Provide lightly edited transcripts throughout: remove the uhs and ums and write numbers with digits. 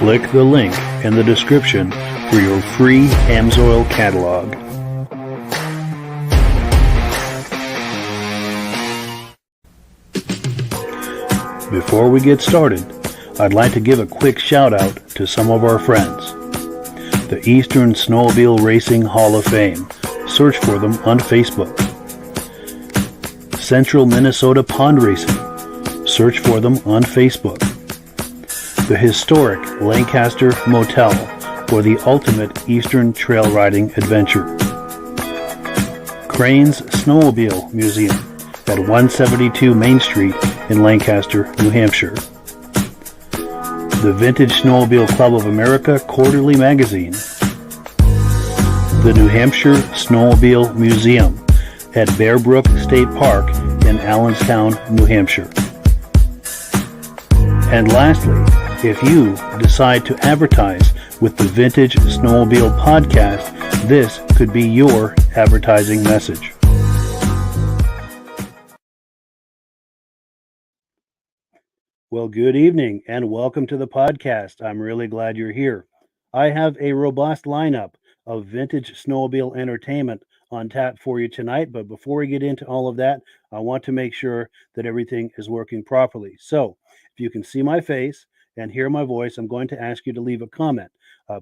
Click the link in the description for your free Amsoil catalog. Before we get started, I'd like to give a quick shout out to some of our friends. The Eastern Snowmobile Racing Hall of Fame. Search for them on Facebook. Central Minnesota Pond Racing. Search for them on Facebook. The historic Lancaster Motel for the ultimate Eastern trail riding adventure. Crane's Snowmobile Museum at 172 Main Street in Lancaster, New Hampshire. The Vintage Snowmobile Club of America Quarterly Magazine. The New Hampshire Snowmobile Museum at Bear Brook State Park in Allenstown, New Hampshire. And lastly, if you decide to advertise with the Vintage Snowmobile Podcast, this could be your advertising message. Well, good evening and welcome to the podcast. I'm really glad you're here. I have a robust lineup of vintage snowmobile entertainment on tap for you tonight, but before we get into all of that, I want to make sure that everything is working properly. So, if you can see my face and hear my voice, I'm going to ask you to leave a comment.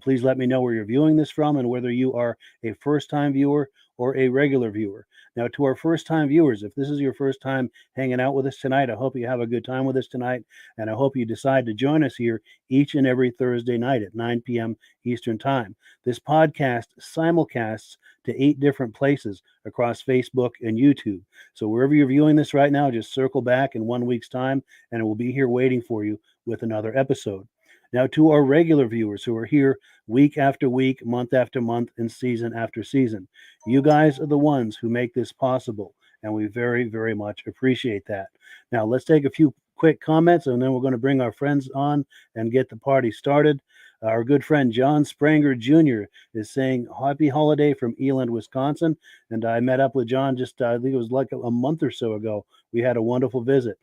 Please let me know where you're viewing this from and whether you are a first-time viewer or a regular viewer. Now, to our first-time viewers, if this is your first time hanging out with us tonight, I hope you have a good time with us tonight, and I hope you decide to join us here each and every Thursday night at 9 p.m. Eastern Time. This podcast simulcasts to 8 different places across Facebook and YouTube. So wherever you're viewing this right now, just circle back in 1 week's time, and we'll be here waiting for you with another episode. Now, to our regular viewers who are here week after week, month after month, and season after season, you guys are the ones who make this possible, and we very, very much appreciate that. Now, let's take a few quick comments, and then we're going to bring our friends on and get the party started. Our good friend John Spranger Jr. is saying happy holiday from Eland, Wisconsin, and I met up with John just, I think it was like a month or so ago. We had a wonderful visit.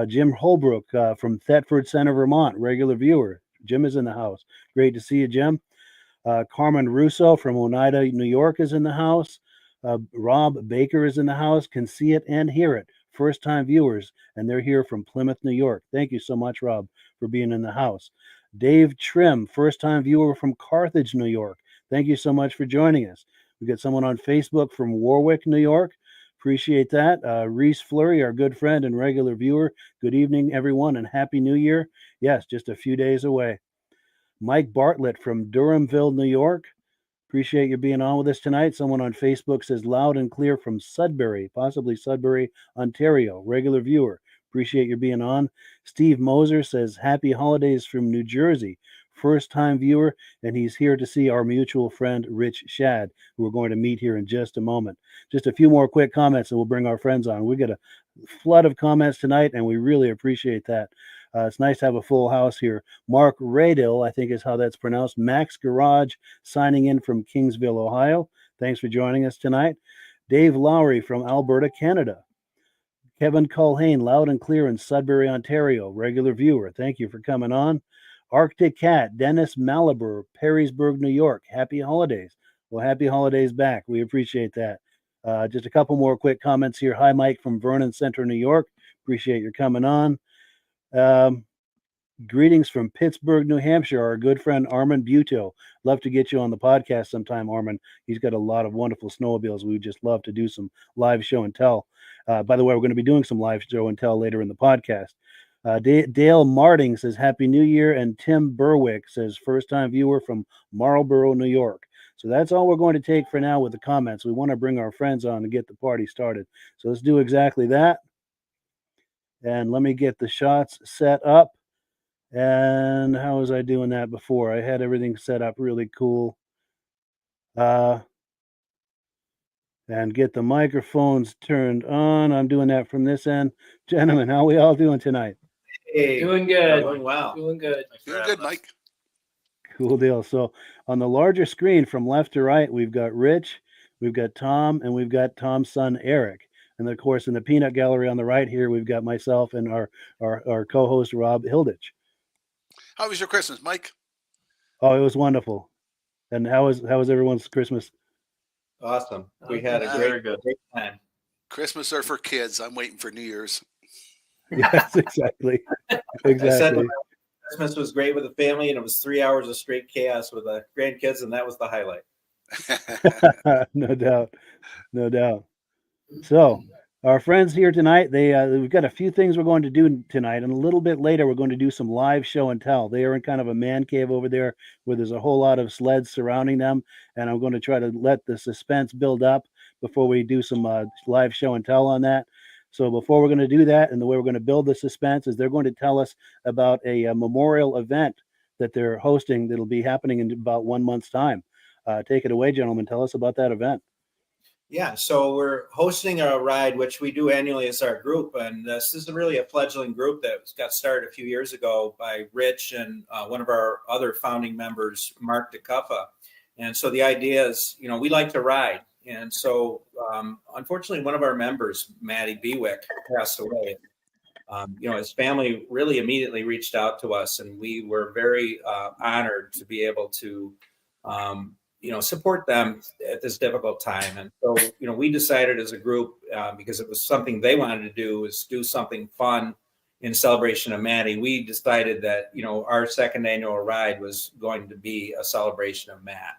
Jim Holbrook from Thetford Center, Vermont, regular viewer. Jim is in the house. Great to see you, Jim. Carmen Russo from Oneida, New York is in the house. Rob Baker is in the house, can see it and hear it. First-time viewers, and they're here from Plymouth, New York. Thank you so much, Rob, for being in the house. Dave Trim, first-time viewer from Carthage, New York. Thank you so much for joining us. We got someone on Facebook from Warwick, New York. Appreciate that. Reese Fleury, our good friend and regular viewer. Good evening, everyone, and Happy New Year. Yes, just a few days away. Mike Bartlett from Durhamville, New York. Appreciate you being on with us tonight. Someone on Facebook says loud and clear from Sudbury, possibly Sudbury, Ontario. Regular viewer. Appreciate you being on. Steve Moser says happy holidays from New Jersey. First-time viewer, and he's here to see our mutual friend, Rich Schaad, who we're going to meet here in just a moment. Just a few more quick comments, and we'll bring our friends on. We get a flood of comments tonight, and we really appreciate that. It's nice to have a full house here. Mark Radill, I think is how that's pronounced. Max Garage, signing in from Kingsville, Ohio. Thanks for joining us tonight. Dave Lowry from Alberta, Canada. Kevin Culhane, loud and clear in Sudbury, Ontario. Regular viewer. Thank you for coming on. Arctic Cat, Dennis Malibu, Perrysburg, New York. Happy holidays. Well, happy holidays back. We appreciate that. Just a couple more quick comments here. Hi, Mike from Vernon Center, New York. Appreciate your coming on. Greetings from Pittsburgh, New Hampshire. Our good friend Armin Buto. Love to get you on the podcast sometime, Armin. He's got a lot of wonderful snowmobiles. We would just love to do some live show and tell. By the way, we're going to be doing some live show and tell later in the podcast. Dale Marting says Happy New Year, and Tim Berwick says first-time viewer from Marlborough, New York. So that's all we're going to take for now with the comments. We want to bring our friends on and get the party started. So let's do exactly that. And let me get the shots set up. And how was I doing that before? I had everything set up really cool. And get the microphones turned on. I'm doing that from this end. Gentlemen, how are we all doing tonight? Hey, Doing good. Doing well. Doing good. Doing good, Mike. Cool deal. So on the larger screen from left to right, we've got Rich, we've got Thom, and we've got Thom's son, Eric. And of course, in the peanut gallery on the right here, we've got myself and our co-host, Rob Hilditch. How was your Christmas, Mike? Oh, it was wonderful. And how was everyone's Christmas? Awesome. We had a great time. Christmas are for kids. I'm waiting for New Year's. Yes, exactly. I said Christmas was great with the family, and it was 3 hours of straight chaos with the grandkids, and that was the highlight. No doubt. No doubt. So our friends here tonight, we've got a few things we're going to do tonight, and a little bit later we're going to do some live show and tell. They are in kind of a man cave over there where there's a whole lot of sleds surrounding them, and I'm going to try to let the suspense build up before we do some live show and tell on that. So before we're going to do that, and the way we're going to build the suspense is they're going to tell us about a memorial event that they're hosting that'll be happening in about 1 month's time. Take it away, gentlemen. Tell us about that event. Yeah, so we're hosting a ride, which we do annually as our group. And this is really a fledgling group that got started a few years ago by Rich and one of our other founding members, Mark DeCuffa. And so the idea is, we like to ride. And so, unfortunately, one of our members, Matty Bewick, passed away. His family really immediately reached out to us, and we were very honored to be able to, support them at this difficult time. And so, we decided as a group, because it was something they wanted to do, is do something fun in celebration of Matty. We decided that, our second annual ride was going to be a celebration of Matt.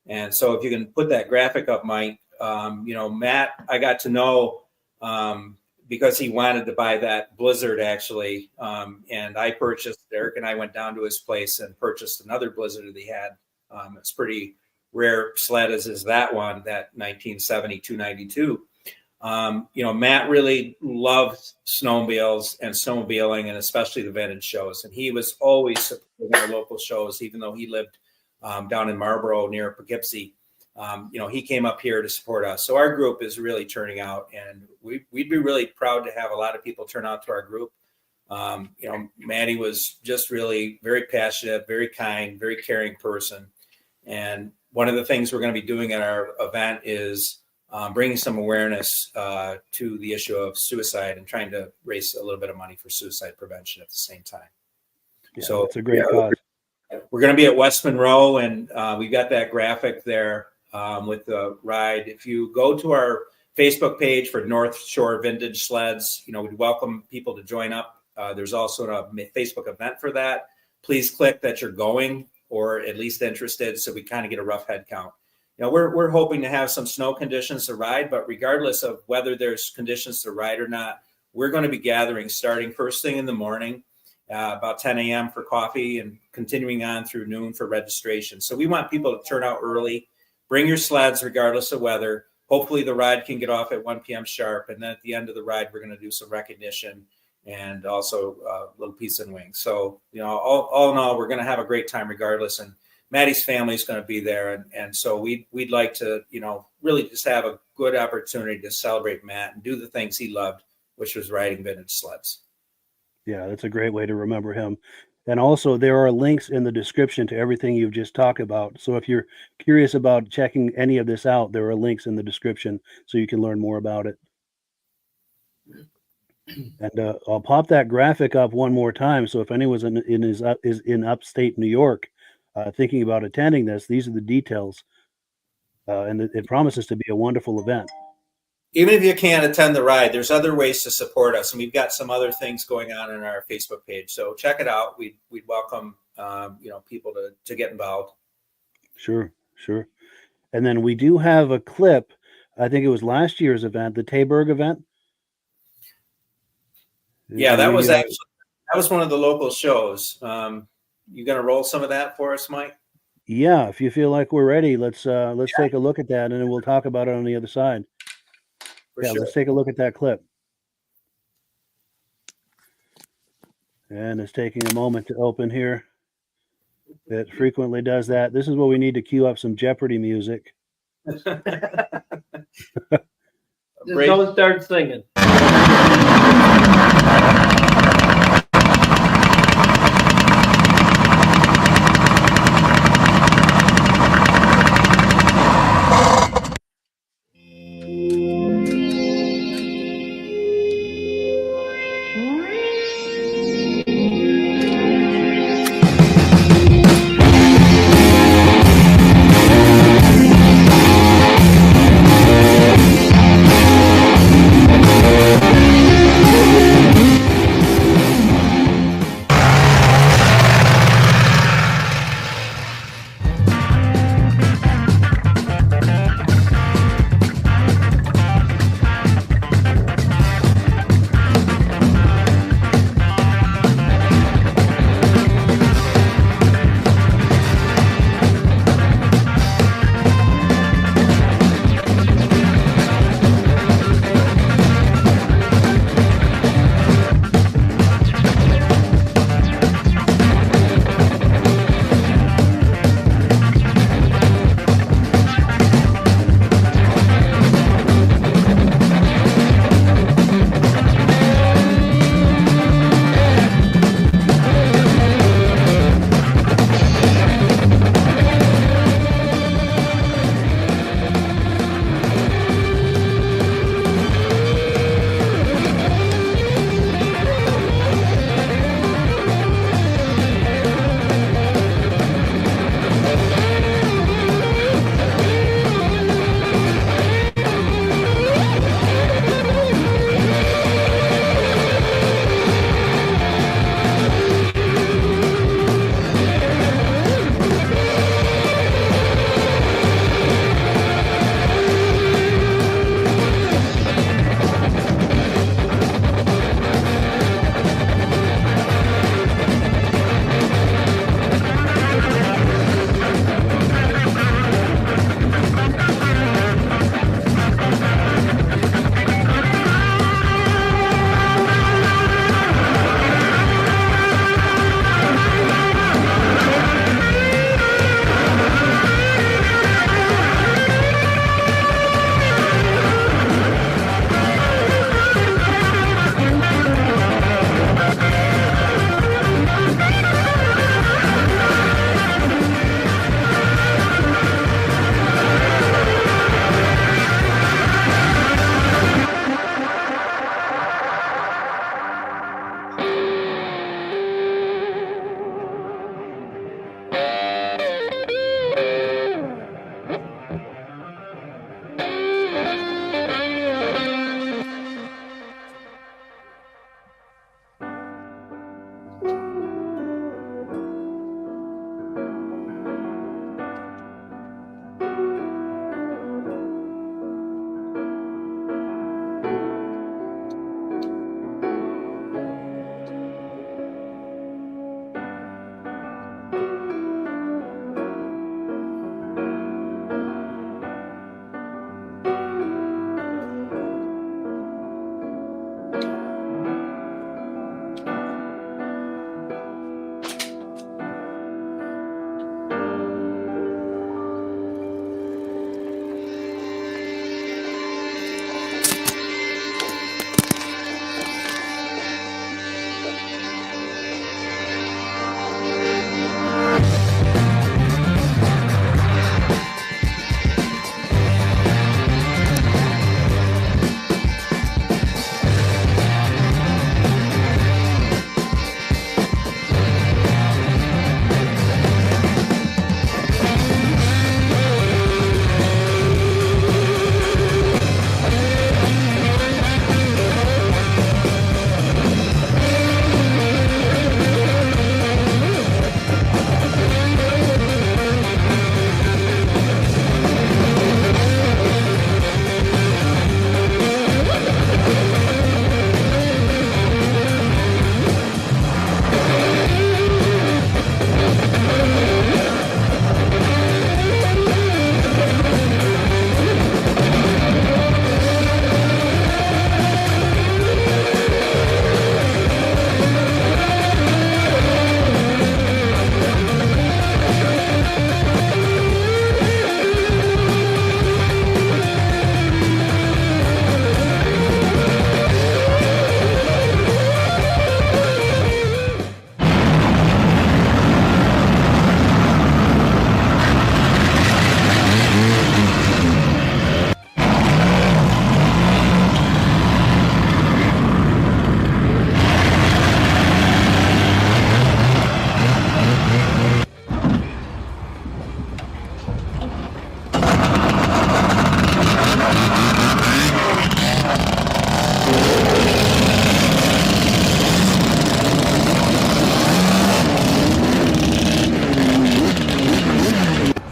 And so if you can put that graphic up, Mike, Matt, I got to know because he wanted to buy that Blizzard, actually. And Eric and I went down to his place and purchased another Blizzard that he had. It's pretty rare sled as is that one, that 1970 292. Matt really loved snowmobiles and snowmobiling, and especially the vintage shows. And he was always supporting our local shows, even though he lived down in Marlboro near Poughkeepsie. He came up here to support us. So our group is really turning out, and we'd be really proud to have a lot of people turn out to our group. Maddie was just really very passionate, very kind, very caring person. And one of the things we're going to be doing at our event is bringing some awareness to the issue of suicide and trying to raise a little bit of money for suicide prevention at the same time. Yeah, so it's a great cause. We're going to be at West Monroe, and we've got that graphic there with the ride. If you go to our Facebook page for Northshore Vintage Sleds, we'd welcome people to join up. There's also a Facebook event for that. Please click that you're going or at least interested, so we kind of get a rough head count. We're hoping to have some snow conditions to ride, but regardless of whether there's conditions to ride or not, we're going to be gathering starting first thing in the morning, about 10 a.m. for coffee, and continuing on through noon for registration. So we want people to turn out early, bring your sleds regardless of weather. Hopefully the ride can get off at 1 p.m. sharp. And then at the end of the ride, we're going to do some recognition and also a little pizza and wings. So, all in all, we're going to have a great time regardless. And Maddie's family is going to be there. And so we'd like to, really just have a good opportunity to celebrate Matt and do the things he loved, which was riding vintage sleds. Yeah, that's a great way to remember him. And also, there are links in the description to everything you've just talked about. So if you're curious about checking any of this out, there are links in the description so you can learn more about it. And I'll pop that graphic up one more time. So if anyone's is in upstate New York thinking about attending this, these are the details. And it promises to be a wonderful event. Even if you can't attend the ride, there's other ways to support us. And we've got some other things going on our Facebook page. So check it out. We'd welcome, people to get involved. Sure. And then we do have a clip. I think it was last year's event, the Tayberg event. Yeah, that was one of the local shows. You going to roll some of that for us, Mike? Yeah, if you feel like we're ready, let's take a look at that, and then we'll talk about it on the other side. Sure. Let's take a look at that clip. And it's taking a moment to open here. It frequently does that. This is what we need to cue up some Jeopardy music. Just don't start singing.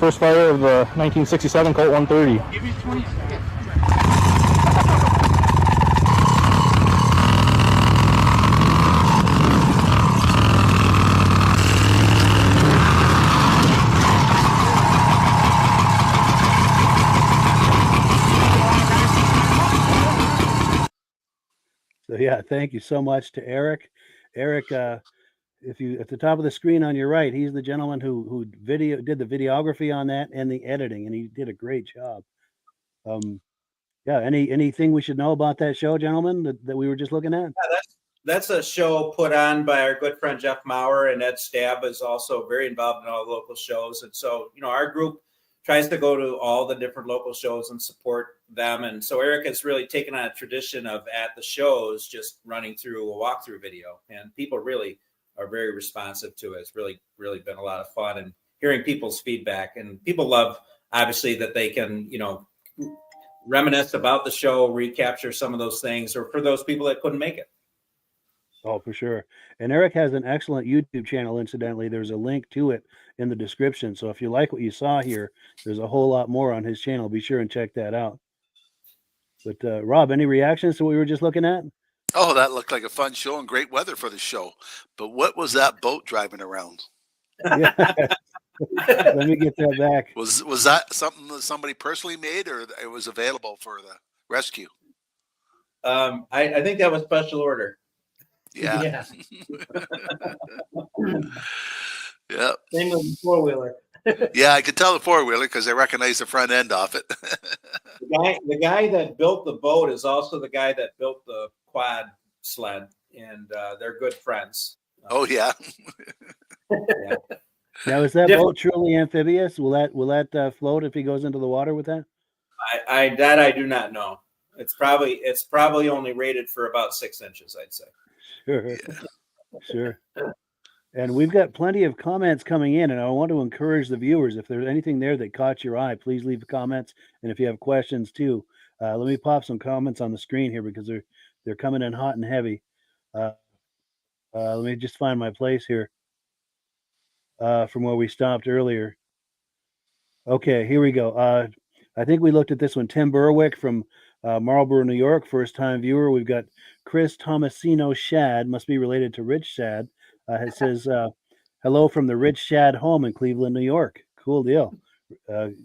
First fire of the 1967 Colt 130. Give me 20 seconds. So yeah, thank you so much to Eric. Eric, if you at the top of the screen on your right, he's the gentleman who did the videography on that and the editing, and he did a great job. Yeah, anything we should know about that show, gentlemen, that we were just looking at? Yeah, that's a show put on by our good friend Jeff Maurer, and Ed Stab is also very involved in all the local shows. And so, our group tries to go to all the different local shows and support them. And so Eric has really taken on a tradition of at the shows just running through a walkthrough video, and people really are very responsive to it. It's really, really been a lot of fun, and hearing people's feedback, and people love obviously that they can, reminisce about the show, recapture some of those things, or for those people that couldn't make it. Oh, for sure. And Eric has an excellent YouTube channel, incidentally. There's a link to it in the description. So if you like what you saw here, there's a whole lot more on his channel. Be sure and check that out. But Rob, any reactions to what we were just looking at? Oh, that looked like a fun show and great weather for the show. But what was that boat driving around? Yeah. Let me get that back. Was that something that somebody personally made, or it was available for the rescue? I think that was special order. Yeah. Yeah. Yeah. Same with the four-wheeler. Yeah, I could tell the four-wheeler because I recognize the front end off it. The guy that built the boat is also the guy that built the quad sled, and they're good friends. Oh yeah. Yeah. Now, is that boat truly amphibious? Will that float if he goes into the water with that? I do not know. It's probably only rated for about 6 inches, I'd say. Sure. Yeah. Sure. And we've got plenty of comments coming in, and I want to encourage the viewers, if there's anything there that caught your eye, please leave comments. And if you have questions too, let me pop some comments on the screen here because they're coming in hot and heavy. Let me just find my place here from where we stopped earlier. Okay, here we go. I think we looked at this one. Tim Berwick from Marlborough, New York, first-time viewer. We've got Chris Tomasino Schaad, must be related to Rich Schaad. It says, hello from the Rich Schaad home in Cleveland, New York. Cool deal.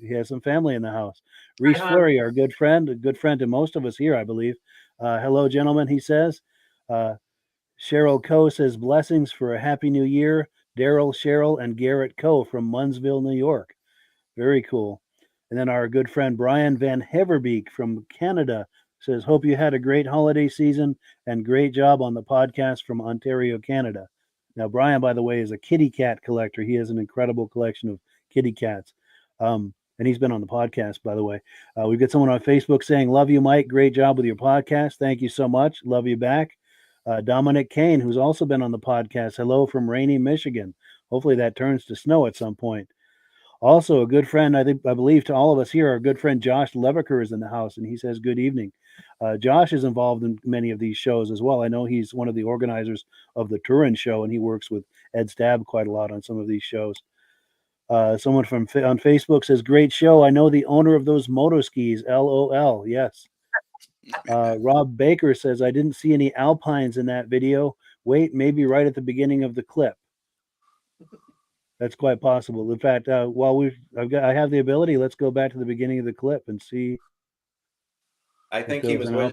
He has some family in the house. Reese Fleury, our good friend, a good friend to most of us here, I believe. Hello, gentlemen, he says. Cheryl Coe says, blessings for a happy new year. Daryl, Cheryl, and Garrett Coe from Munsville, New York. Very cool. And then our good friend Brian Van Heverbeek from Canada says, hope you had a great holiday season and great job on the podcast from Ontario, Canada. Now, Brian, by the way, is a kitty cat collector. He has an incredible collection of kitty cats. And he's been on the podcast, by the way. We've got someone on Facebook saying, love you, Mike. Great job with your podcast. Thank you so much. Love you back. Dominic Kane, who's also been on the podcast. Hello from rainy Michigan. Hopefully that turns to snow at some point. Also, a good friend, I believe to all of us here, our good friend Josh Leviker is in the house, and he says good evening. Josh is involved in many of these shows as well. I know he's one of the organizers of the Turin show, and he works with Ed Stab quite a lot on some of these shows. Someone on Facebook says, great show. I know the owner of those moto skis, LOL. Yes. Rob Baker says, I didn't see any Alpines in that video. Wait, maybe right at the beginning of the clip. That's quite possible. In fact, while I have the ability, let's go back to the beginning of the clip and see. I think he was with.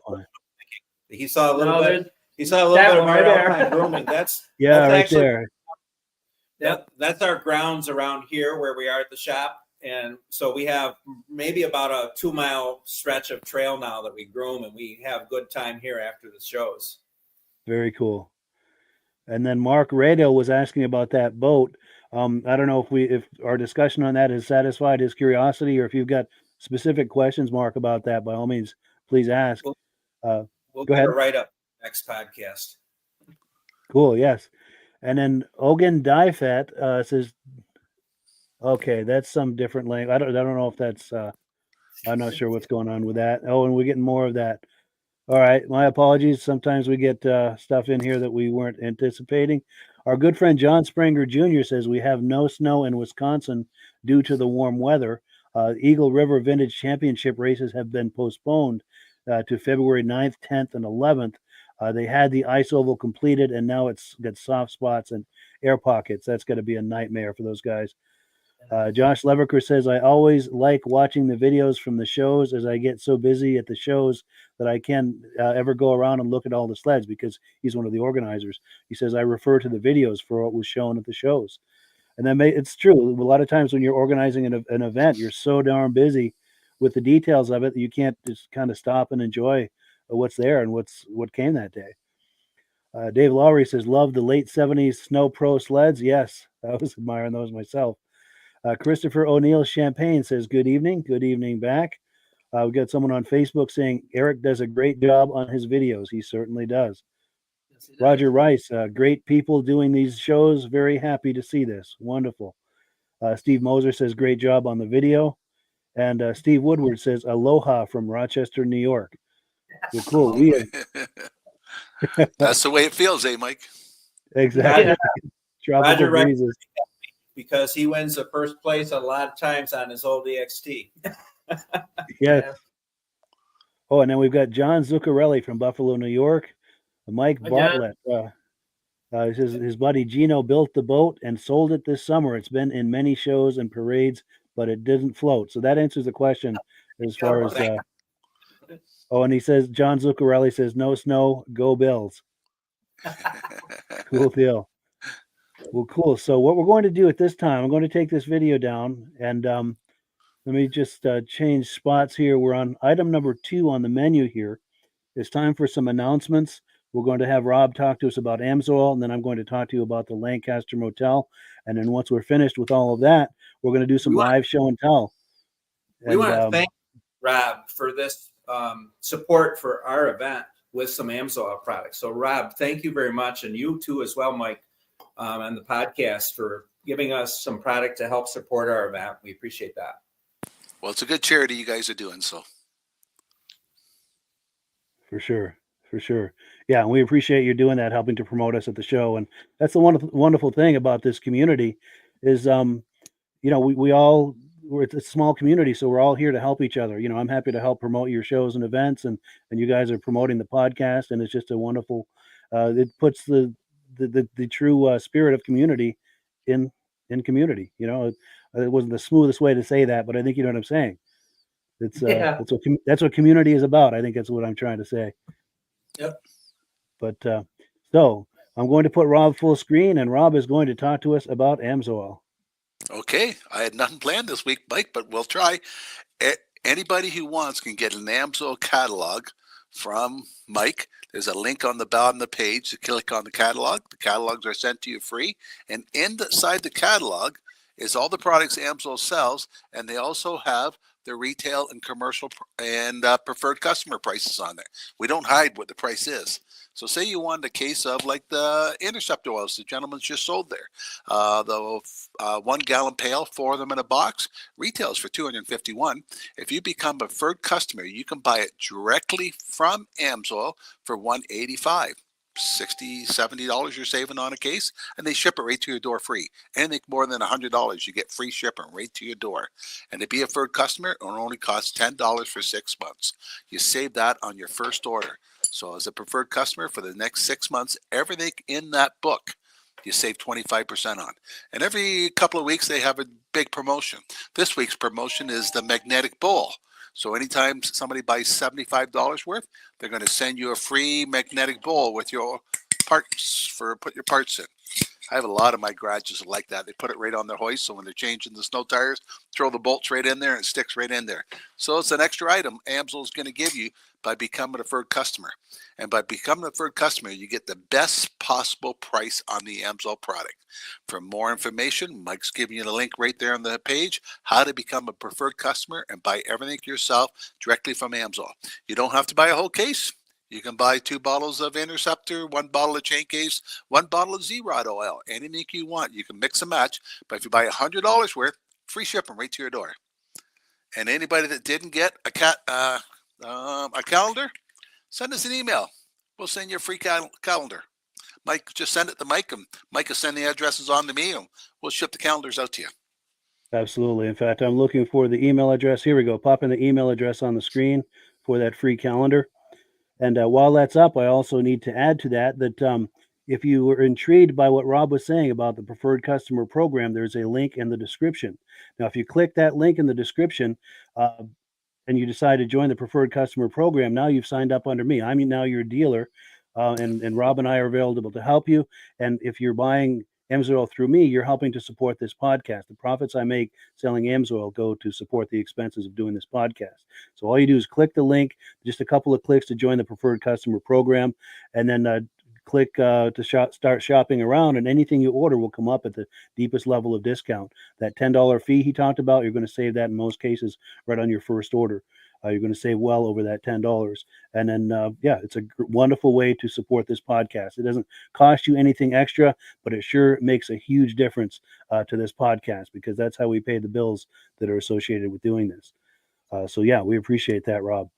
He saw a little bit. He saw a little That bit of one our right there. Alpine grooming. That's right actually, there. That's our grounds around here where we are at the shop, and so we have maybe about a 2-mile stretch of trail now that we groom, and we have good time here after the shows. Very cool. And then Mark Radio was asking about that boat. I don't know if our discussion on that has satisfied his curiosity, or if you've got specific questions, Mark, about that. By all means, please ask. We'll go ahead. Right up next podcast. Cool. Yes. And then Ogan Dyfet says, okay, that's some different language. I don't know if that's. I'm not sure what's going on with that. Oh, and we're getting more of that. All right, my apologies. Sometimes we get stuff in here that we weren't anticipating. Our good friend John Springer Jr. says we have no snow in Wisconsin due to the warm weather. Eagle River Vintage Championship races have been postponed to February 9th, 10th, and 11th. They had the ice oval completed, and now it's got soft spots and air pockets. That's going to be a nightmare for those guys. Josh Leverker says, I always like watching the videos from the shows as I get so busy at the shows that I can't ever go around and look at all the sleds because he's one of the organizers. He says, I refer to the videos for what was shown at the shows. And then it's true. A lot of times when you're organizing an event, you're so darn busy with the details of it that you can't just kind of stop and enjoy what's there and what came that day. Dave Lowry says, love the late 70s Snow Pro sleds. Yes, I was admiring those myself. Christopher O'Neill Champagne says, good evening. Good evening back. We got someone on Facebook saying Eric does a great job on his videos. He certainly does. Yes, Roger Rice, great people doing these shows. Very happy to see this. Wonderful. Steve Moser says, great job on the video. And Steve Woodward says, aloha from Rochester, New York. Well, cool. We have... That's the way it feels, eh, Mike? Exactly. Tropical breezes. Because he wins the first place a lot of times on his old EXT. Yeah. Oh, and then we've got John Zuccarelli from Buffalo, New York. Mike Bartlett. He says his buddy Gino built the boat and sold it this summer. It's been in many shows and parades, but it didn't float. So that answers the question as far as. And he says, John Zuccarelli says, no snow, go Bills. Cool deal. Well, cool. So what we're going to do at this time, I'm going to take this video down and let me just change spots here. We're on item number 2 on the menu here. It's time for some announcements. We're going to have Rob talk to us about Amsoil, and then I'm going to talk to you about the Lancaster Motel. And then once we're finished with all of that, we're going to do some live show and tell. We want to thank Rob for this support for our event with some Amsoil products. So, Rob, thank you very much. And you too as well, Mike, on the podcast for giving us some product to help support our event. We appreciate that. Well, it's a good charity you guys are doing. So For sure. Yeah, and we appreciate you doing that, helping to promote us at the show. And that's the wonderful thing about this community is, it's a small community, so we're all here to help each other. I'm happy to help promote your shows and events, and you guys are promoting the podcast, and it's just a wonderful. It puts the true spirit of community in community. It wasn't the smoothest way to say that, but I think you know what I'm saying. It's that's what community is about. I think that's what I'm trying to say. Yep. But so I'm going to put Rob full screen, and Rob is going to talk to us about Amsoil. okay, I had nothing planned this week, Mike, but we'll try. Anybody who wants can get an Amsoil catalog from Mike. There's a link on the bottom of the page to click on the catalog. The catalogs are sent to you free, and inside the catalog is all the products Amsoil sells, and they also have the retail and commercial and preferred customer prices on there. We don't hide what the price is. So say you wanted a case of like the Interceptor oils the gentleman's just sold there. The 1 gallon pail, 4 of them in a box, retails for $251. If you become a preferred customer, you can buy it directly from Amsoil for $185. $60, $70 you're saving on a case, and they ship it right to your door free. Anything more than $100, you get free shipping right to your door. And to be a preferred customer, it only costs $10 for 6 months. You save that on your first order. So as a preferred customer for the next 6 months, everything in that book you save 25% on. And every couple of weeks they have a big promotion. This week's promotion is the magnetic bowl. So anytime somebody buys $75 worth, they're going to send you a free magnetic bowl with your parts put your parts in. I have a lot of my garages like that. They put it right on their hoist, so when they're changing the snow tires, throw the bolts right in there and it sticks right in there. So it's an extra item Amsoil is going to give you by becoming a preferred customer. And by becoming a preferred customer, you get the best possible price on the Amsoil product. For more information, Mike's giving you the link right there on the page, how to become a preferred customer and buy everything yourself directly from Amsoil. You don't have to buy a whole case. You can buy 2 bottles of Interceptor, 1 bottle of chain case, 1 bottle of Z-Rod oil, anything you want. You can mix and match. But if you buy $100 worth, free shipping right to your door. And anybody that didn't get a calendar, send us an email. We'll send you a free calendar. Mike, just send it to Mike, and Mike will send the addresses on to me, and we'll ship the calendars out to you. Absolutely. In fact, I'm looking for the email address. Here we go. Pop in the email address on the screen for that free calendar. And while that's up, I also need to add to that if you were intrigued by what Rob was saying about the preferred customer program, there's a link in the description. Now, if you click that link in the description and you decide to join the preferred customer program, now you've signed up under me. I'm now your dealer, and Rob and I are available to help you. And if you're buying Amsoil through me, you're helping to support this podcast. The profits I make selling Amsoil go to support the expenses of doing this podcast. So all you do is click the link, just a couple of clicks to join the preferred customer program, and then click to start shopping around, and anything you order will come up at the deepest level of discount. That $10 fee he talked about, you're going to save that in most cases right on your first order. You're going to save well over that $10. And then, it's a wonderful way to support this podcast. It doesn't cost you anything extra, but it sure makes a huge difference to this podcast, because that's how we pay the bills that are associated with doing this. We appreciate that, Rob.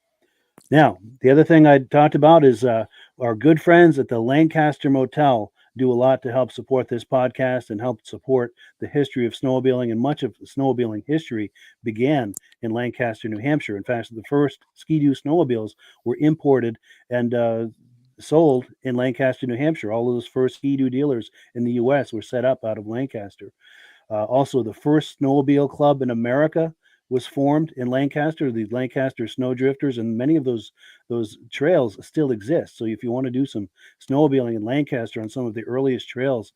Now, the other thing I talked about is our good friends at the Lancaster Motel do a lot to help support this podcast and help support the history of snowmobiling. And much of snowmobiling history began in Lancaster, New Hampshire. In fact, the first Ski-Doo snowmobiles were imported and sold in Lancaster, New Hampshire. All of those first Ski-Doo dealers in the U.S. were set up out of Lancaster. Also, the first snowmobile club in America was formed in Lancaster, the Lancaster Snowdrifters, and many of those trails still exist. So if you want to do some snowmobiling in Lancaster on some of the earliest trails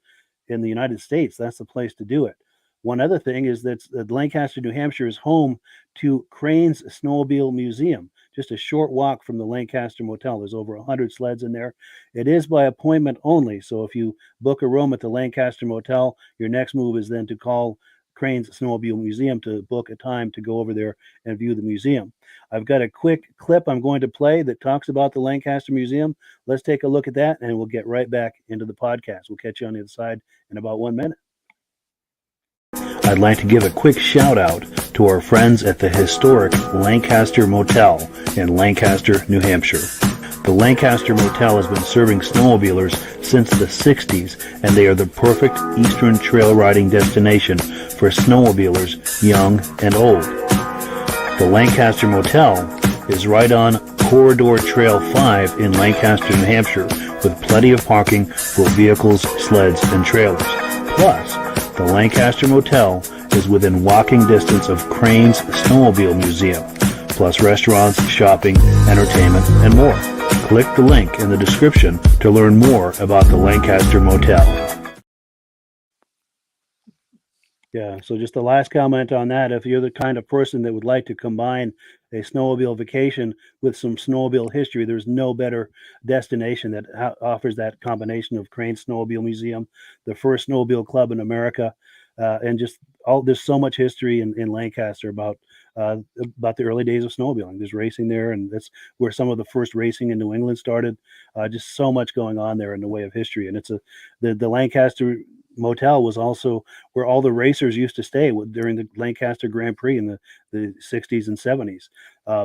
in the United States, that's the place to do it. One other thing is that Lancaster, New Hampshire is home to Crane's Snowmobile Museum, just a short walk from the Lancaster Motel. There's over 100 sleds in there. It is by appointment only. So if you book a room at the Lancaster Motel, your next move is then to call Crane's Snowmobile Museum to book a time to go over there and view the museum. I've got a quick clip I'm going to play that talks about the Lancaster Museum. Let's take a look at that, and we'll get right back into the podcast. We'll catch you on the other side in about 1 minute. I'd like to give a quick shout out to our friends at the historic Lancaster Motel in Lancaster, New Hampshire. The Lancaster Motel has been serving snowmobilers since the 60s, and they are the perfect eastern trail riding destination for snowmobilers young and old. The Lancaster Motel is right on Corridor Trail 5 in Lancaster, New Hampshire, with plenty of parking for vehicles, sleds, and trailers. Plus, the Lancaster Motel is within walking distance of Crane's Snowmobile Museum, plus restaurants, shopping, entertainment, and more. Click the link in the description to learn more about the Lancaster Motel. Yeah, so just the last comment on that. If you're the kind of person that would like to combine a snowmobile vacation with some snowmobile history, there's no better destination that offers that combination of Crane Snowmobile Museum, the first snowmobile club in America, and just there's so much history in Lancaster about the early days of snowmobiling. There's racing there, and that's where some of the first racing in New England started. Just so much going on there in the way of history, and it's the Lancaster Motel was also where all the racers used to stay during the Lancaster Grand Prix in the 60s and 70s.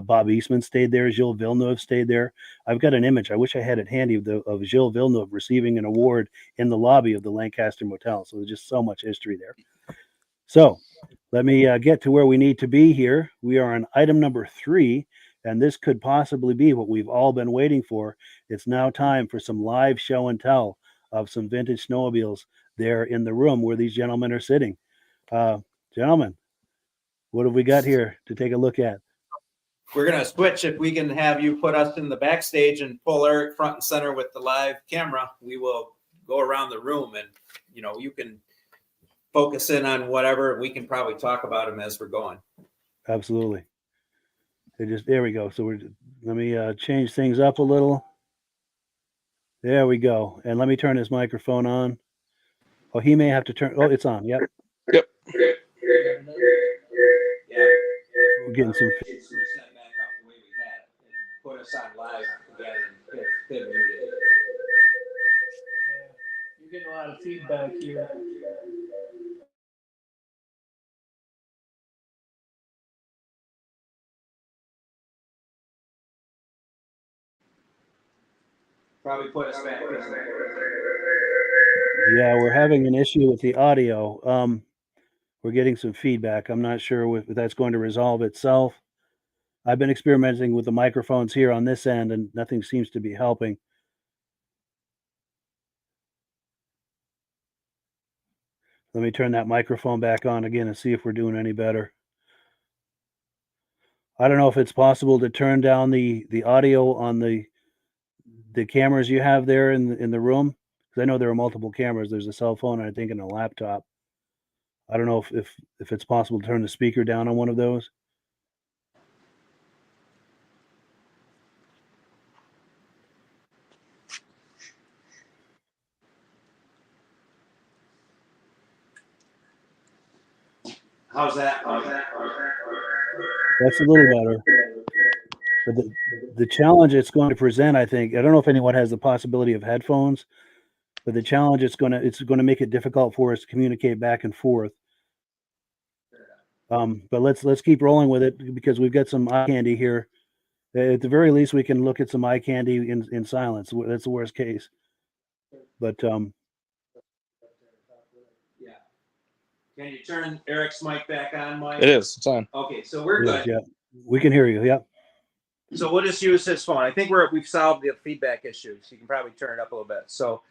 Bob Eastman stayed there. Gilles Villeneuve stayed there. I've got an image. I wish I had it handy of Gilles Villeneuve receiving an award in the lobby of the Lancaster Motel. So there's just so much history there. So let me get to where we need to be here. We are on item number 3, and this could possibly be what we've all been waiting for. It's now time for some live show and tell of some vintage snowmobiles there in the room where these gentlemen are sitting. Gentlemen, what have we got here to take a look at? We're going to switch. If we can have you put us in the backstage and pull Eric front and center with the live camera, we will go around the room, and you can focus in on whatever. We can probably talk about them as we're going. Absolutely. There we go. So let me change things up a little. There we go. And let me turn this microphone on. Oh, he may have to turn. Oh, it's on. Yep. Yep. Yeah. We're getting some. Set back up the way we had and put us on live again and hit muted. You're getting a lot of feedback here. Probably put us back. Yeah, we're having an issue with the audio. We're getting some feedback. I'm not sure if that's going to resolve itself. I've been experimenting with the microphones here on this end, and nothing seems to be helping. Let me turn that microphone back on again and see if we're doing any better. I don't know if it's possible to turn down the audio on the cameras you have there in the room, because I know there are multiple cameras. There's a cell phone, and I think, and a laptop. I don't know if it's possible to turn the speaker down on one of those. How's that? That's a little better. But the challenge it's going to present, I think, I don't know if anyone has the possibility of headphones, but the challenge it's going to make it difficult for us to communicate back and forth. But let's keep rolling with it, because we've got some eye candy here. At the very least, we can look at some eye candy in silence. That's the worst case. But Yeah. Can you turn Eric's mic back on, Mike? It is. It's on. Okay, so we're good. yeah, we can hear you. Yep. So we'll just use his phone. I think we've solved the feedback issues. You can probably turn it up a little bit. So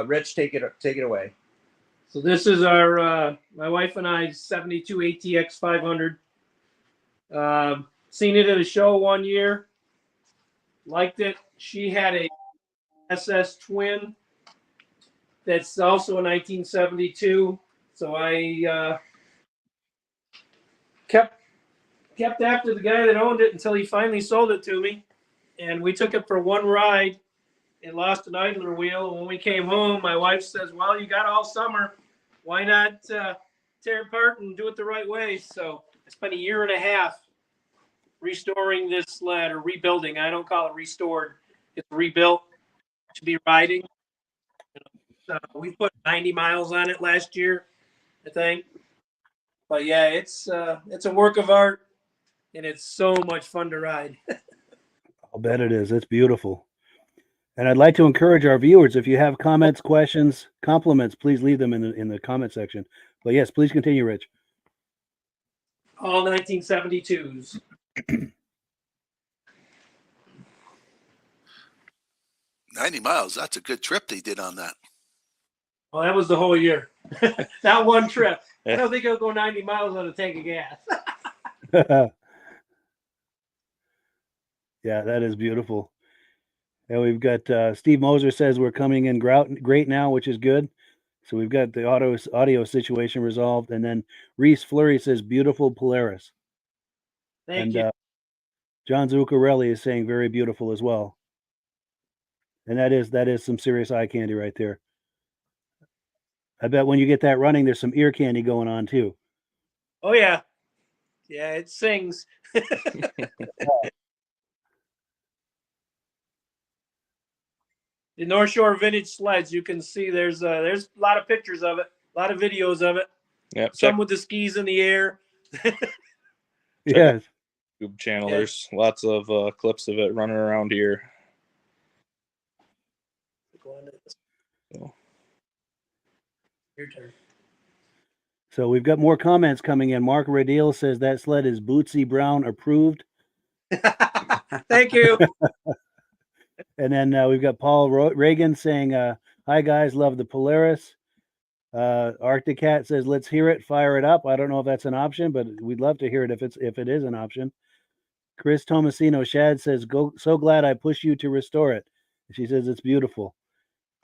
Rich, take it away. So this is our my wife and I's 72 ATX 500. Seen it at a show one year. Liked it. She had a SS Twin that's also a 1972. So I kept after the guy that owned it until he finally sold it to me. And we took it for one ride and lost an idler wheel. And when we came home, my wife says, well, you got all summer. Why not tear it apart and do it the right way. So I spent a year and a half restoring this sled, or rebuilding. I don't call it restored. It's rebuilt to be riding. We put 90 miles on it last year, I think. But yeah, it's a work of art, and it's so much fun to ride. I'll bet it is. It's beautiful. And I'd like to encourage our viewers, if you have comments, questions, compliments, please leave them in the comment section. But yes, please continue, Rich. All 1972s. 90 miles. That's a good trip they did on that. Well, that was the whole year. Not one trip. I don't think I'll go 90 miles on a tank of gas. Yeah, that is beautiful. And we've got Steve Moser says we're coming in great now, which is good. So we've got the audio situation resolved. And then Reese Fleury says beautiful Polaris. Thank you. John Zuccarelli is saying very beautiful as well. And that is some serious eye candy right there. I bet when you get that running, there's some ear candy going on too. Oh yeah. Yeah, it sings. The Northshore vintage sleds, you can see there's a lot of pictures of it, a lot of videos of it. Yep. Some with the skis in the air. Yes. YouTube channel. Yeah. There's lots of clips of it running around here. So. Your turn. So we've got more comments coming in. Mark Radil says that sled is Bootsy Brown approved. Thank you. And then we've got Paul Reagan saying, hi guys, love the Polaris. Arctic Cat says, let's hear it, fire it up. I don't know if that's an option, but we'd love to hear it if it is an option. Chris Tomasino Schaad says, so glad I pushed you to restore it. She says it's beautiful.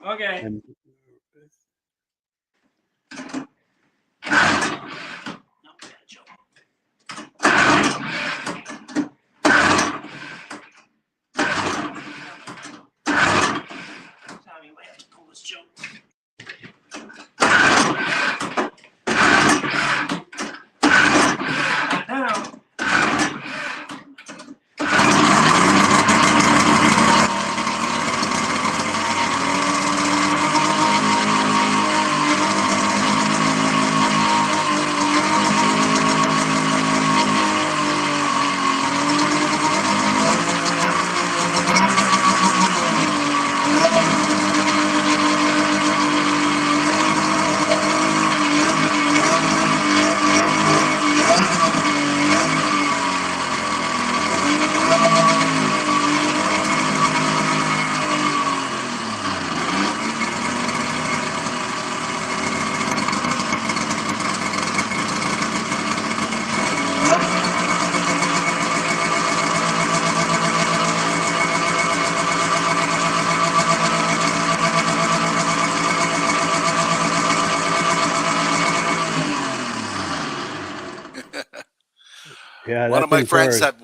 Okay. And Tommy, we have to pull this jump. Now. yeah, One of my friends hard.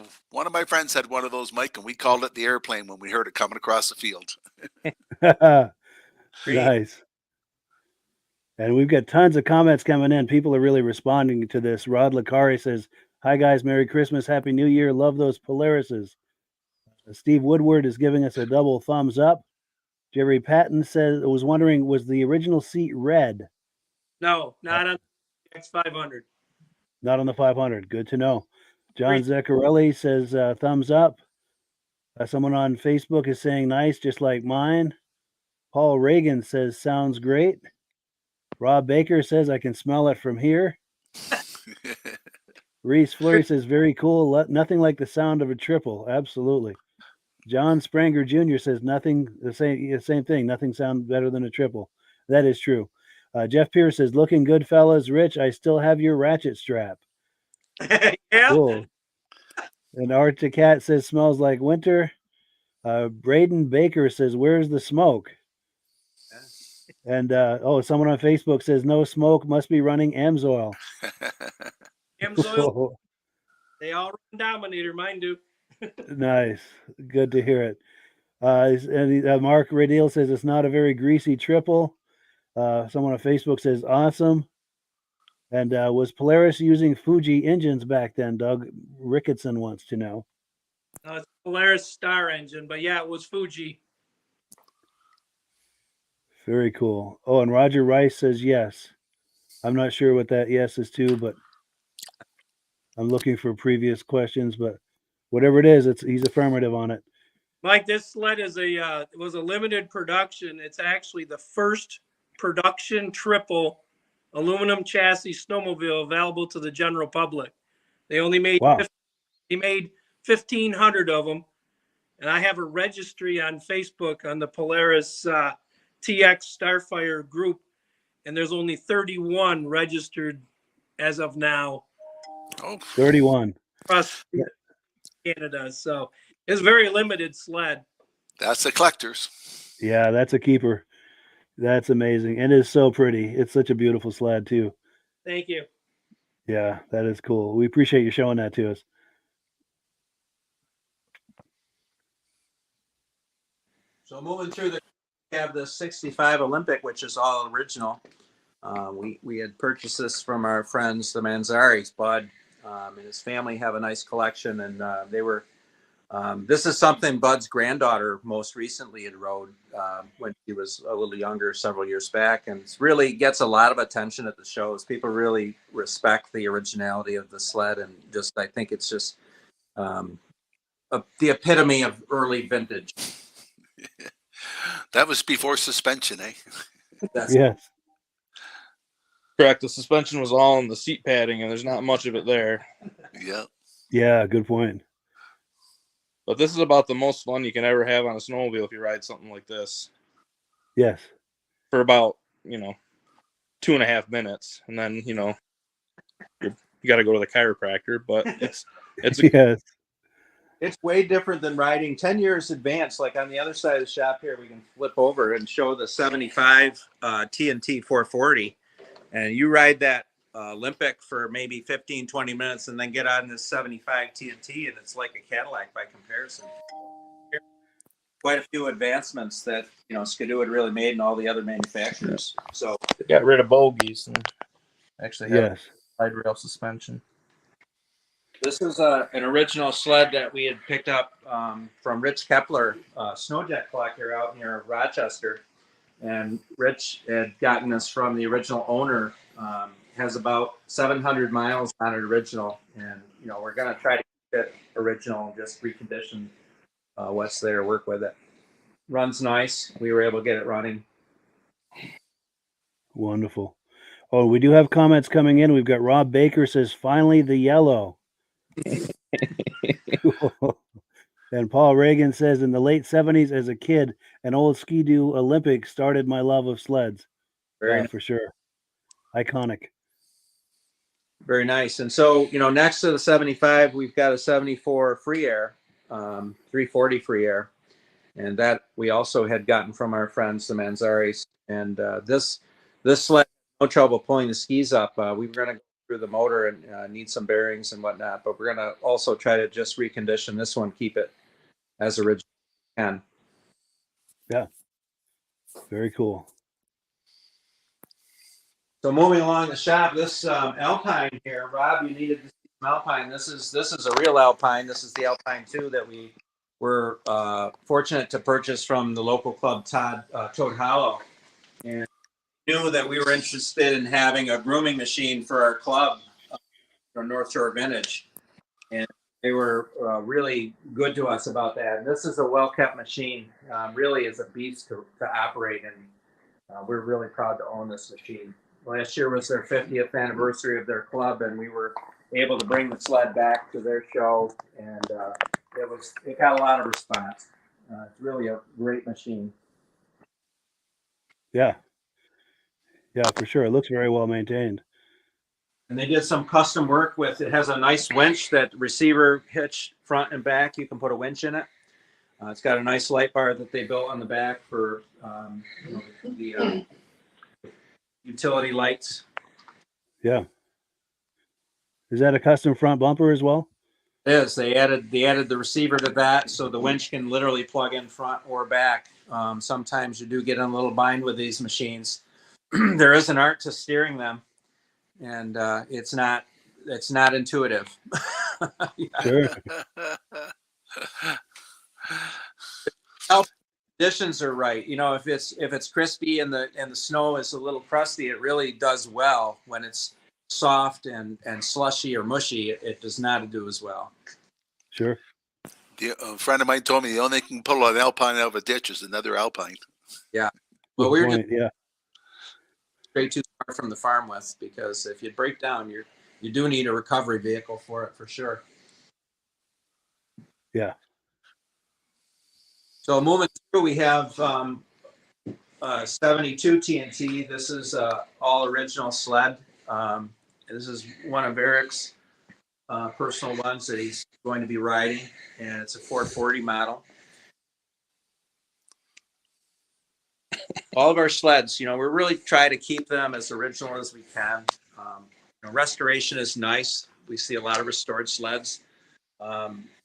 had one of those, Mike, and we called it the airplane when we heard it coming across the field. Nice. And we've got tons of comments coming in. People are really responding to this. Rod Licari says, hi guys, Merry Christmas, Happy New Year. Love those Polarises. Steve Woodward is giving us a double thumbs up. Jerry Patton says, was wondering, was the original seat red? No, not on X500. Not on the 500. Good to know. John Zaccarelli says, thumbs up. Someone on Facebook is saying nice, just like mine. Paul Reagan says, sounds great. Rob Baker says, I can smell it from here. Reese Fleury says, very cool. Nothing like the sound of a triple. Absolutely. John Spranger Jr. says, nothing, the same thing. Nothing sounds better than a triple. That is true. Jeff Pierce says, looking good, fellas. Rich, I still have your ratchet strap. Yeah. Cool. And Arctic Cat says, smells like winter. Braden Baker says, where's the smoke? And someone on Facebook says, no smoke, must be running Amsoil. Amsoil. They all run Dominator, mine do. Nice. Good to hear it. And Mark Radil says, it's not a very greasy triple. Someone on Facebook says, awesome. And was Polaris using Fuji engines back then? Doug Ricketson wants to know. It's Polaris Star engine, but yeah, it was Fuji. Very cool. Oh, and Roger Rice says yes. I'm not sure what that yes is to, but I'm looking for previous questions. But whatever it is, he's affirmative on it. Mike, this sled is it was a limited production. It's actually the first production triple aluminum chassis snowmobile available to the general public. They only made Wow. they made 1,500 of them, and I have a registry on Facebook on the Polaris TX Starfire group, and there's only 31 registered as of now. Oh, 31. Across Canada, so it's a very limited sled. that's the collectors. Yeah, that's a keeper. That's amazing. And it's so pretty. It's such a beautiful sled, too. Thank you. Yeah, that is cool. We appreciate you showing that to us. So moving through we have the 65 Olympic, which is all original. We had purchased this from our friends, the Manzaris. Bud and his family have a nice collection, and they were. This is something Bud's granddaughter most recently had rode when she was a little younger, several years back, and it really gets a lot of attention at the shows. People really respect the originality of the sled, and just I think it's just the epitome of early vintage. That was before suspension, eh? Yes. Correct. The suspension was all in the seat padding, and there's not much of it there. Yeah. Yeah, good point. But this is about the most fun you can ever have on a snowmobile if you ride something like this Yes. for about 2.5 minutes, and then you got to go to the chiropractor. But it's Yes. It's way different than riding 10 years advanced. Like on the other side of the shop here, we can flip over and show the 75 TNT 440. And you ride that Olympic for maybe 15, 20 minutes and then get on this 75 TNT, and it's like a Cadillac by comparison. Quite a few advancements that, Skidoo had really made and all the other manufacturers. So they got rid of bogies and actually have Yes. side rail suspension. this is an original sled that we had picked up from Rich Kepler, snowjet collector out near Rochester. And Rich had gotten this from the original owner. Has about 700 miles on it original. And, we're going to try to keep it original and just recondition what's there, work with it. Runs nice. We were able to get it running. Wonderful. Oh, we do have comments coming in. We've got Rob Baker says, finally the yellow. And Paul Reagan says, in the late 70s as a kid, an old Ski-Doo Olympic started my love of sleds. Very nice. For sure. Iconic. Very nice. And so, next to the 75, we've got a 74 Free Air, 340 Free Air. And that we also had gotten from our friends, the Manzaris. And this sled, no trouble pulling the skis up. We were going to go through the motor and need some bearings and whatnot, but we're going to also try to just recondition this one, keep it as original as we can. Yeah. Very cool. So moving along the shop, this Alpine here, Rob, you needed to see some Alpine. This is a real Alpine. This is the Alpine 2 that we were fortunate to purchase from the local club, Toad Hollow. And knew that we were interested in having a grooming machine for our club, Northshore Vintage. And they were really good to us about that. And this is a well-kept machine. Really is a beast to operate, and we're really proud to own this machine. Last year was their 50th anniversary of their club, and we were able to bring the sled back to their show, and it got a lot of response. It's really a great machine. Yeah. Yeah, for sure. It looks very well maintained. And they did some custom work with it. Has a nice winch that receiver hitch front and back. You can put a winch in it. It's got a nice light bar that they built on the back for the utility lights. Yeah. Is that a custom front bumper as well? It is. They added the receiver to that, so the winch can literally plug in front or back. Sometimes you do get in a little bind with these machines. There is an art to steering them, and it's not intuitive. Sure. Conditions are right. If it's crispy and the snow is a little crusty, it really does well. When it's soft and slushy or mushy, it does not do as well. Sure. A friend of mine told me the only thing can pull an alpine out of a ditch is another alpine. Yeah. Good Well, we're point. Yeah. straight too far from the farm with, because if you break down, you do need a recovery vehicle for it, for sure. Yeah. So moving through, we have 72 TNT. This is all original sled. This is one of Eric's personal ones that he's going to be riding, and it's a 440 model. All of our sleds, we're really trying to keep them as original as we can. Restoration is nice. We see a lot of restored sleds.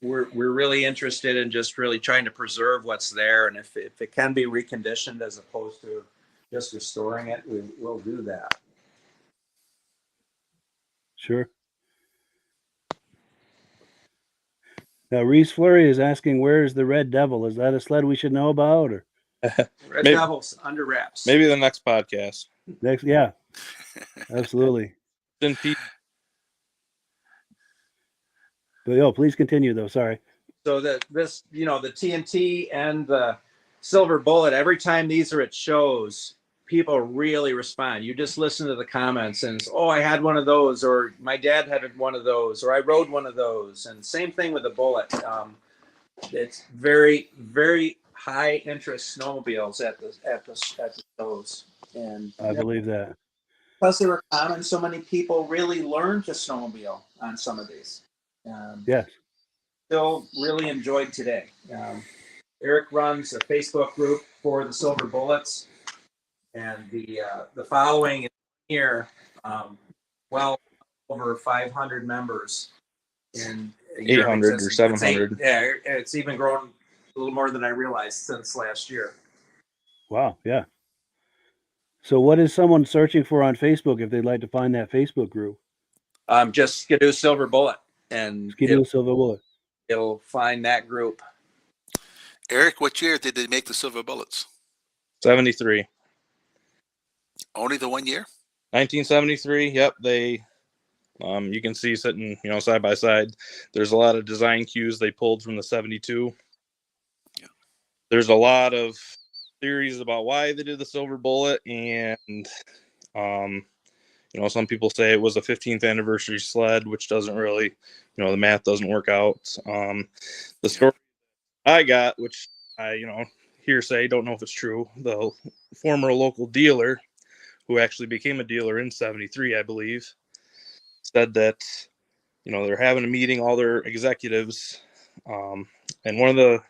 We're really interested in just really trying to preserve what's there, and if it can be reconditioned as opposed to just restoring it, we'll do that. Sure. Now, Reese Flurry is asking, where's the Red Devil? Is that a sled we should know about? Or Red Devil's under wraps. Maybe the next podcast. next? Yeah, absolutely. Then Pete, But please continue though. Sorry. So the TNT and the Silver Bullet, every time these are at shows, people really respond. You just listen to the comments and I had one of those, or my dad had one of those, or I rode one of those. And same thing with the Bullet. It's very, very high interest snowmobiles at the shows. And I believe that. plus they were common, so many people really learned to snowmobile on some of these. Yes. Still really enjoyed today. Eric runs a Facebook group for the Silver Bullets, and the following is here, well over 500 members. In 800 or 700. It's even grown a little more than I realized since last year. Wow. Yeah. So what is someone searching for on Facebook if they'd like to find that Facebook group? Just Skidoo Silver Bullet, and Skidoo Silver Bullet. it'll find that group. Eric, what year did they make the Silver Bullets? 73. Only the 1 year? 1973. Yep. They, you can see sitting, side by side. There's a lot of design cues they pulled from the 72. Yeah. There's a lot of theories about why they did the Silver Bullet, and some people say it was a 15th anniversary sled, which doesn't really, the math doesn't work out. The story I got, which I, hearsay, don't know if it's true, the former local dealer, who actually became a dealer in 73, I believe, said that, they're having a meeting, all their executives, and one of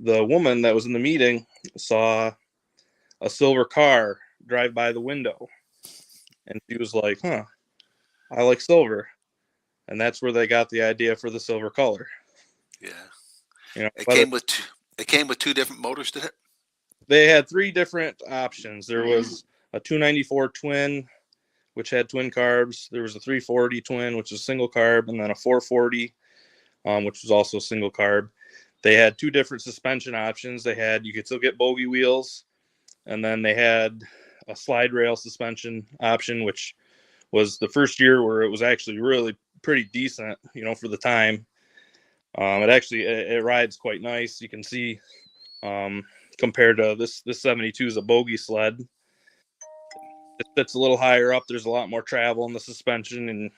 the woman that was in the meeting saw a silver car drive by the window, and she was like, I like silver. And that's where they got the idea for the silver color. Yeah. It came with two different motors, did it? They had three different options. There was a 294 twin, which had twin carbs. There was a 340 twin, which was single carb, and then a 440, which was also single carb. They had two different suspension options. You could still get bogey wheels, and then they had a slide rail suspension option, which was the first year where it was actually really pretty decent, for the time. It rides quite nice. You can see, compared to this 72 is a bogey sled. It sits a little higher up. There's a lot more travel in the suspension, and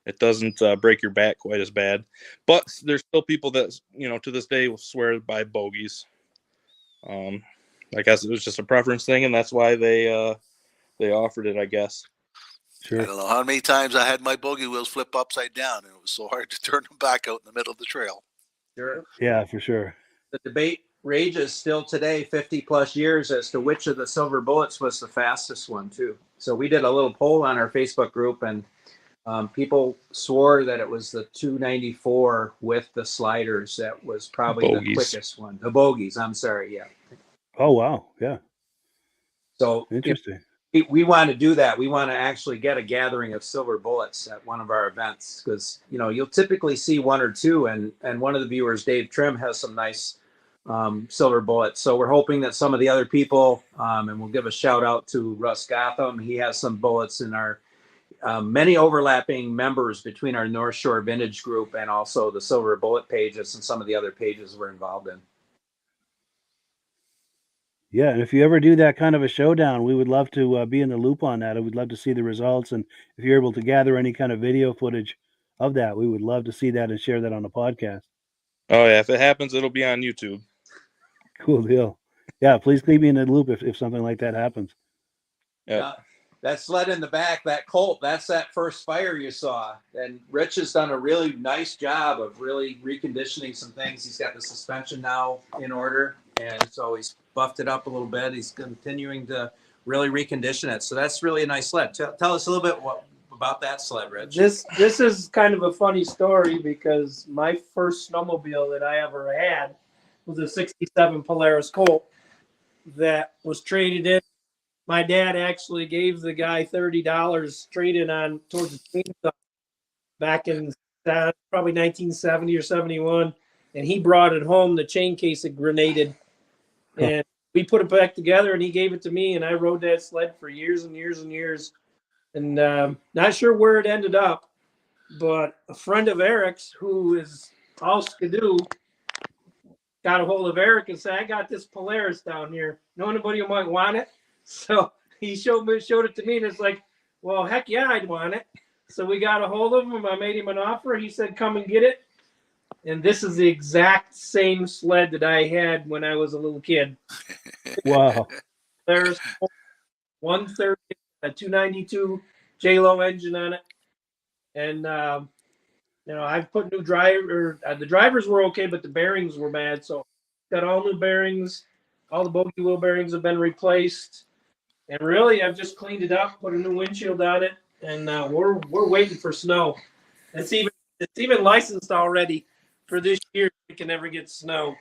it doesn't break your back quite as bad. But there's still people that, to this day will swear by bogeys. I guess it was just a preference thing, and that's why they offered it, I guess. Sure. I don't know how many times I had my bogey wheels flip upside down, and it was so hard to turn them back out in the middle of the trail. Sure. Yeah, for sure. The debate rages still today, 50 plus years, as to which of the Silver Bullets was the fastest one too. So we did a little poll on our Facebook group, and people swore that it was the 294 with the sliders that was probably the quickest one. The bogeys, I'm sorry, yeah. Oh, wow. Yeah. So Interesting. we want to do that. We want to actually get a gathering of silver bullets at one of our events because, you know, you'll typically see one or two. And one of the viewers, Dave Trim, has some nice silver bullets. So we're hoping that some of the other people, and we'll give a shout out to Russ Gotham. He has some bullets in our many overlapping members between our Northshore Vintage group and also the Silver Bullet pages and some of the other pages we're involved in. Yeah, and if you ever do that kind of a showdown, we would love to be in the loop on that. I would love to see the results, and if you're able to gather any kind of video footage of that, we would love to see that and share that on the podcast. Oh yeah, if it happens, it'll be on YouTube. Cool deal. Yeah, please keep me in the loop if something like that happens. Yeah. That sled in the back, that Colt, that's that first fire you saw. And Rich has done a really nice job of really reconditioning some things. He's got the suspension now in order, and so he's buffed it up a little bit. He's continuing to really recondition it. So that's really a nice sled. Tell us a little bit about that sled, Rich. This is kind of a funny story because my first snowmobile that I ever had was a 67 Polaris Colt that was traded in. My dad actually gave the guy $30 trade-in on towards the chainsaw back in probably 1970 or 71, and he brought it home. The chain case had grenaded, and we put it back together, and he gave it to me, and I rode that sled for years and years and years, and not sure where it ended up, but a friend of Eric's who is all skidoo got a hold of Eric and said, I got this Polaris down here. Know anybody who might want it? So he showed it to me, and it's like, well, heck yeah, I'd want it. So we got a hold of him. I made him an offer. He said, come and get it. And this is the exact same sled that I had when I was a little kid. Wow. There's 130, a 292 J-Lo engine on it. And, you know, I've put new driver. The drivers were okay, but the bearings were bad. So got all new bearings. All the bogey wheel bearings have been replaced. And really, I've just cleaned it up, put a new windshield on it, and we're waiting for snow. It's even licensed already for this year. We can never get snow.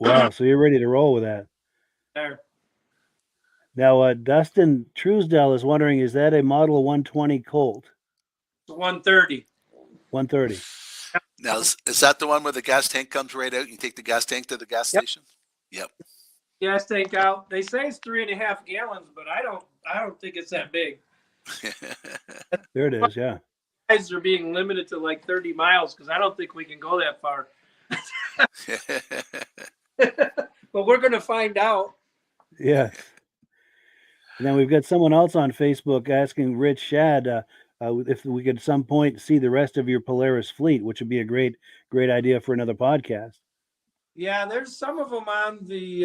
Wow. So you're ready to roll with that. There. Now, Dustin Truesdell is wondering, is that a Model 120 Colt? It's 130. 130. Now, is that the one where the gas tank comes right out? You take the gas tank to the gas station? Yep. Gas tank out. They say it's 3.5 gallons, but I don't think it's that big. There it is. Yeah. Guys are being limited to like 30 miles because I don't think we can go that far. But we're going to find out. Yeah. And then we've got someone else on Facebook asking Rich Schaad if we could at some point see the rest of your Polaris fleet, which would be a great idea for another podcast. Yeah, there's some of them on the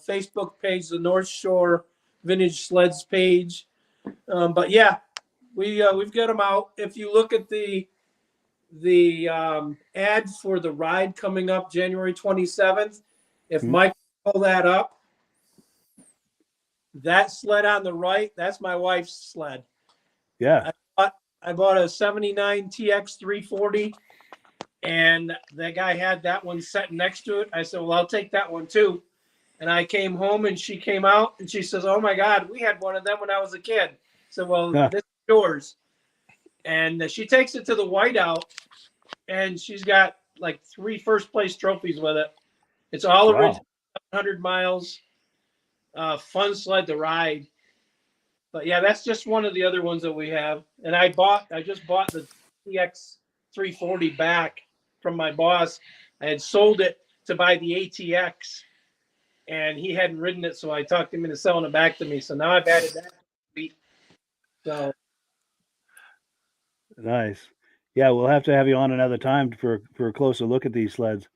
Facebook page, the Northshore Vintage Sleds page. But yeah, we've got them out. If you look at the ad for the ride coming up January 27th, if Mike pull that up, that sled on the right, that's my wife's sled. Yeah. I bought a 79 TX 340. And that guy had that one set next to it. I said, well, I'll take that one too. And I came home and she came out and she says, oh my God, we had one of them when I was a kid. So, well, this is yours. And she takes it to the whiteout and she's got like 3 first place trophies with it. It's all original, 100 miles, fun sled to ride. But yeah, that's just one of the other ones that we have. And I just bought the TX 340 back from my boss. I had sold it to buy the ATX and he hadn't ridden it. So I talked him into selling it back to me. So now I've added that. So nice. Yeah. We'll have to have you on another time for a closer look at these sleds.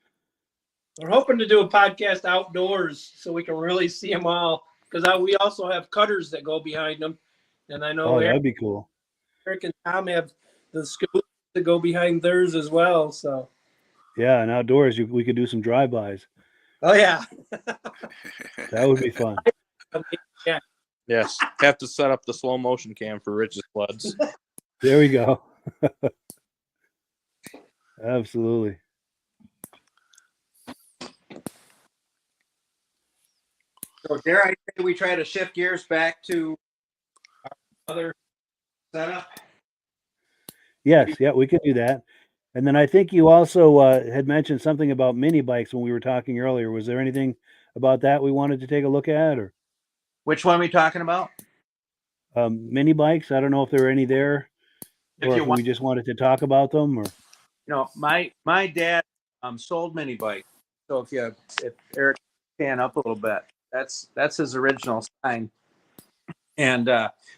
we're hoping to do a podcast outdoors so we can really see them all. Cause we also have cutters that go behind them. And I know that'd be cool. Eric and Tom have the scooters that go behind theirs as well. So yeah. And outdoors, we could do some drive-bys. oh yeah. That would be fun. Yeah. Yes. Have to set up the slow motion cam for Rich's sleds. There we go. Absolutely. So dare I say we try to shift gears back to other setup? Yes, yeah, we could do that. And then I think you also had mentioned something about mini bikes when we were talking earlier. Was there anything about that we wanted to take a look at, or Which one are we talking about? mini bikes? I don't know if there were any there, If or you if want, we just wanted to talk about them, or my dad sold mini bikes. So if Eric can up a little bit, that's his original sign. And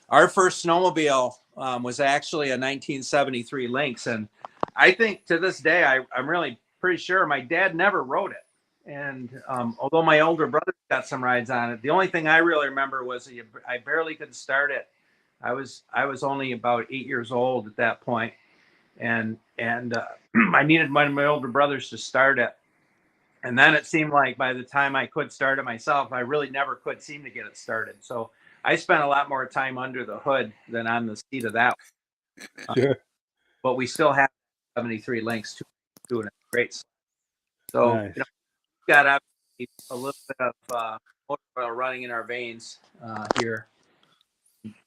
our first snowmobile was actually a 1973 Lynx, and I think to this day I'm really pretty sure my dad never rode it. And although my older brother got some rides on it, the only thing I really remember was I barely could start it. I was only about 8 years old at that point, and I needed one of my older brothers to start it. And then it seemed like by the time I could start it myself, I really never could seem to get it started. So I spent a lot more time under the hood than on the seat of that. sure, But we still have 73 Lynx doing it great. So nice. got obviously a little bit of motor oil running in our veins here.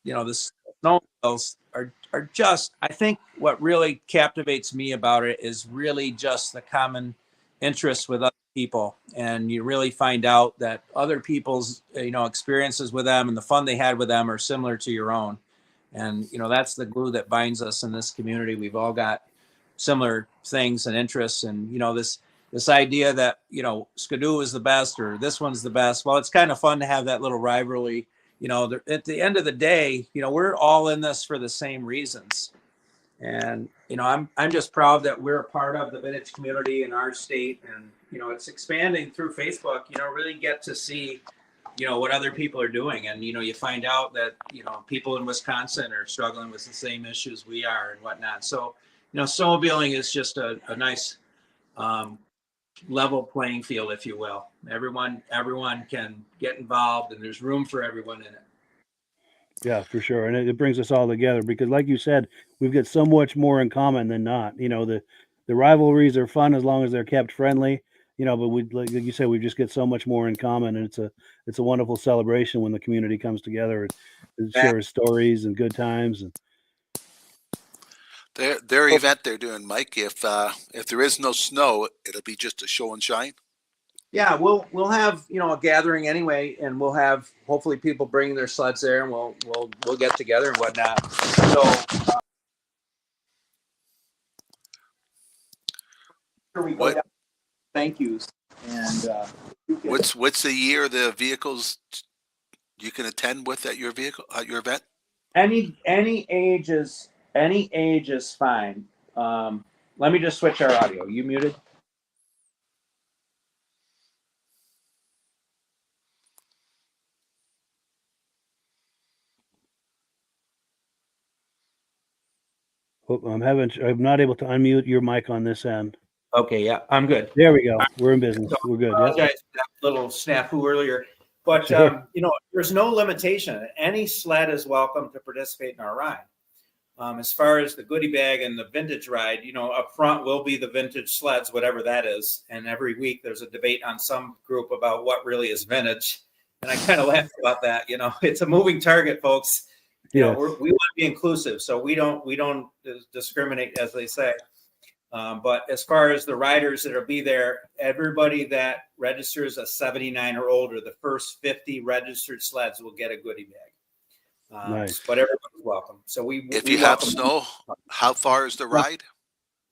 The snowmobiles are just, I think what really captivates me about it is really just the common interest with other people. And you really find out that other people's, experiences with them and the fun they had with them are similar to your own. And, that's the glue that binds us in this community. We've all got similar things and interests. And, this idea that, Skidoo is the best or this one's the best. Well, it's kind of fun to have that little rivalry. At the end of the day, we're all in this for the same reasons. And, I'm just proud that we're a part of the vintage community in our state. And, it's expanding through Facebook, really get to see, what other people are doing. And, you find out that, people in Wisconsin are struggling with the same issues we are and whatnot. So, snowmobiling is just a nice level playing field, if you will. Everyone can get involved and there's room for everyone in it. Yeah, for sure. And it brings us all together because, like you said, we've got so much more in common than not. The rivalries are fun as long as they're kept friendly. But like you said, we just get so much more in common, and it's a wonderful celebration when the community comes together and shares stories and good times. And Their event they're doing, Mike. If there is no snow, it'll be just a show and shine. Yeah, we'll have a gathering anyway, and we'll have hopefully people bringing their sleds there, and we'll get together and whatnot. So we go down. Thank yous. And what's the year the vehicles you can attend with at your event? Any age is fine. Let me just switch our audio. You muted? I'm not able to unmute your mic on this end. Okay, yeah, I'm good. There we go. We're in business. We're good. I apologize for that little snafu earlier. But, Sure. There's no limitation. Any sled is welcome to participate in our ride. As far as the goodie bag and the vintage ride, up front will be the vintage sleds, whatever that is. And every week there's a debate on some group about what really is vintage. And I kind of laugh about that. It's a moving target, folks. We want to be inclusive, so we don't discriminate, as they say. But as far as the riders that'll be there, everybody that registers a 79 or older, the first 50 registered sleds will get a goodie bag. Nice. But everyone's welcome. So if you have snow, how far is the ride?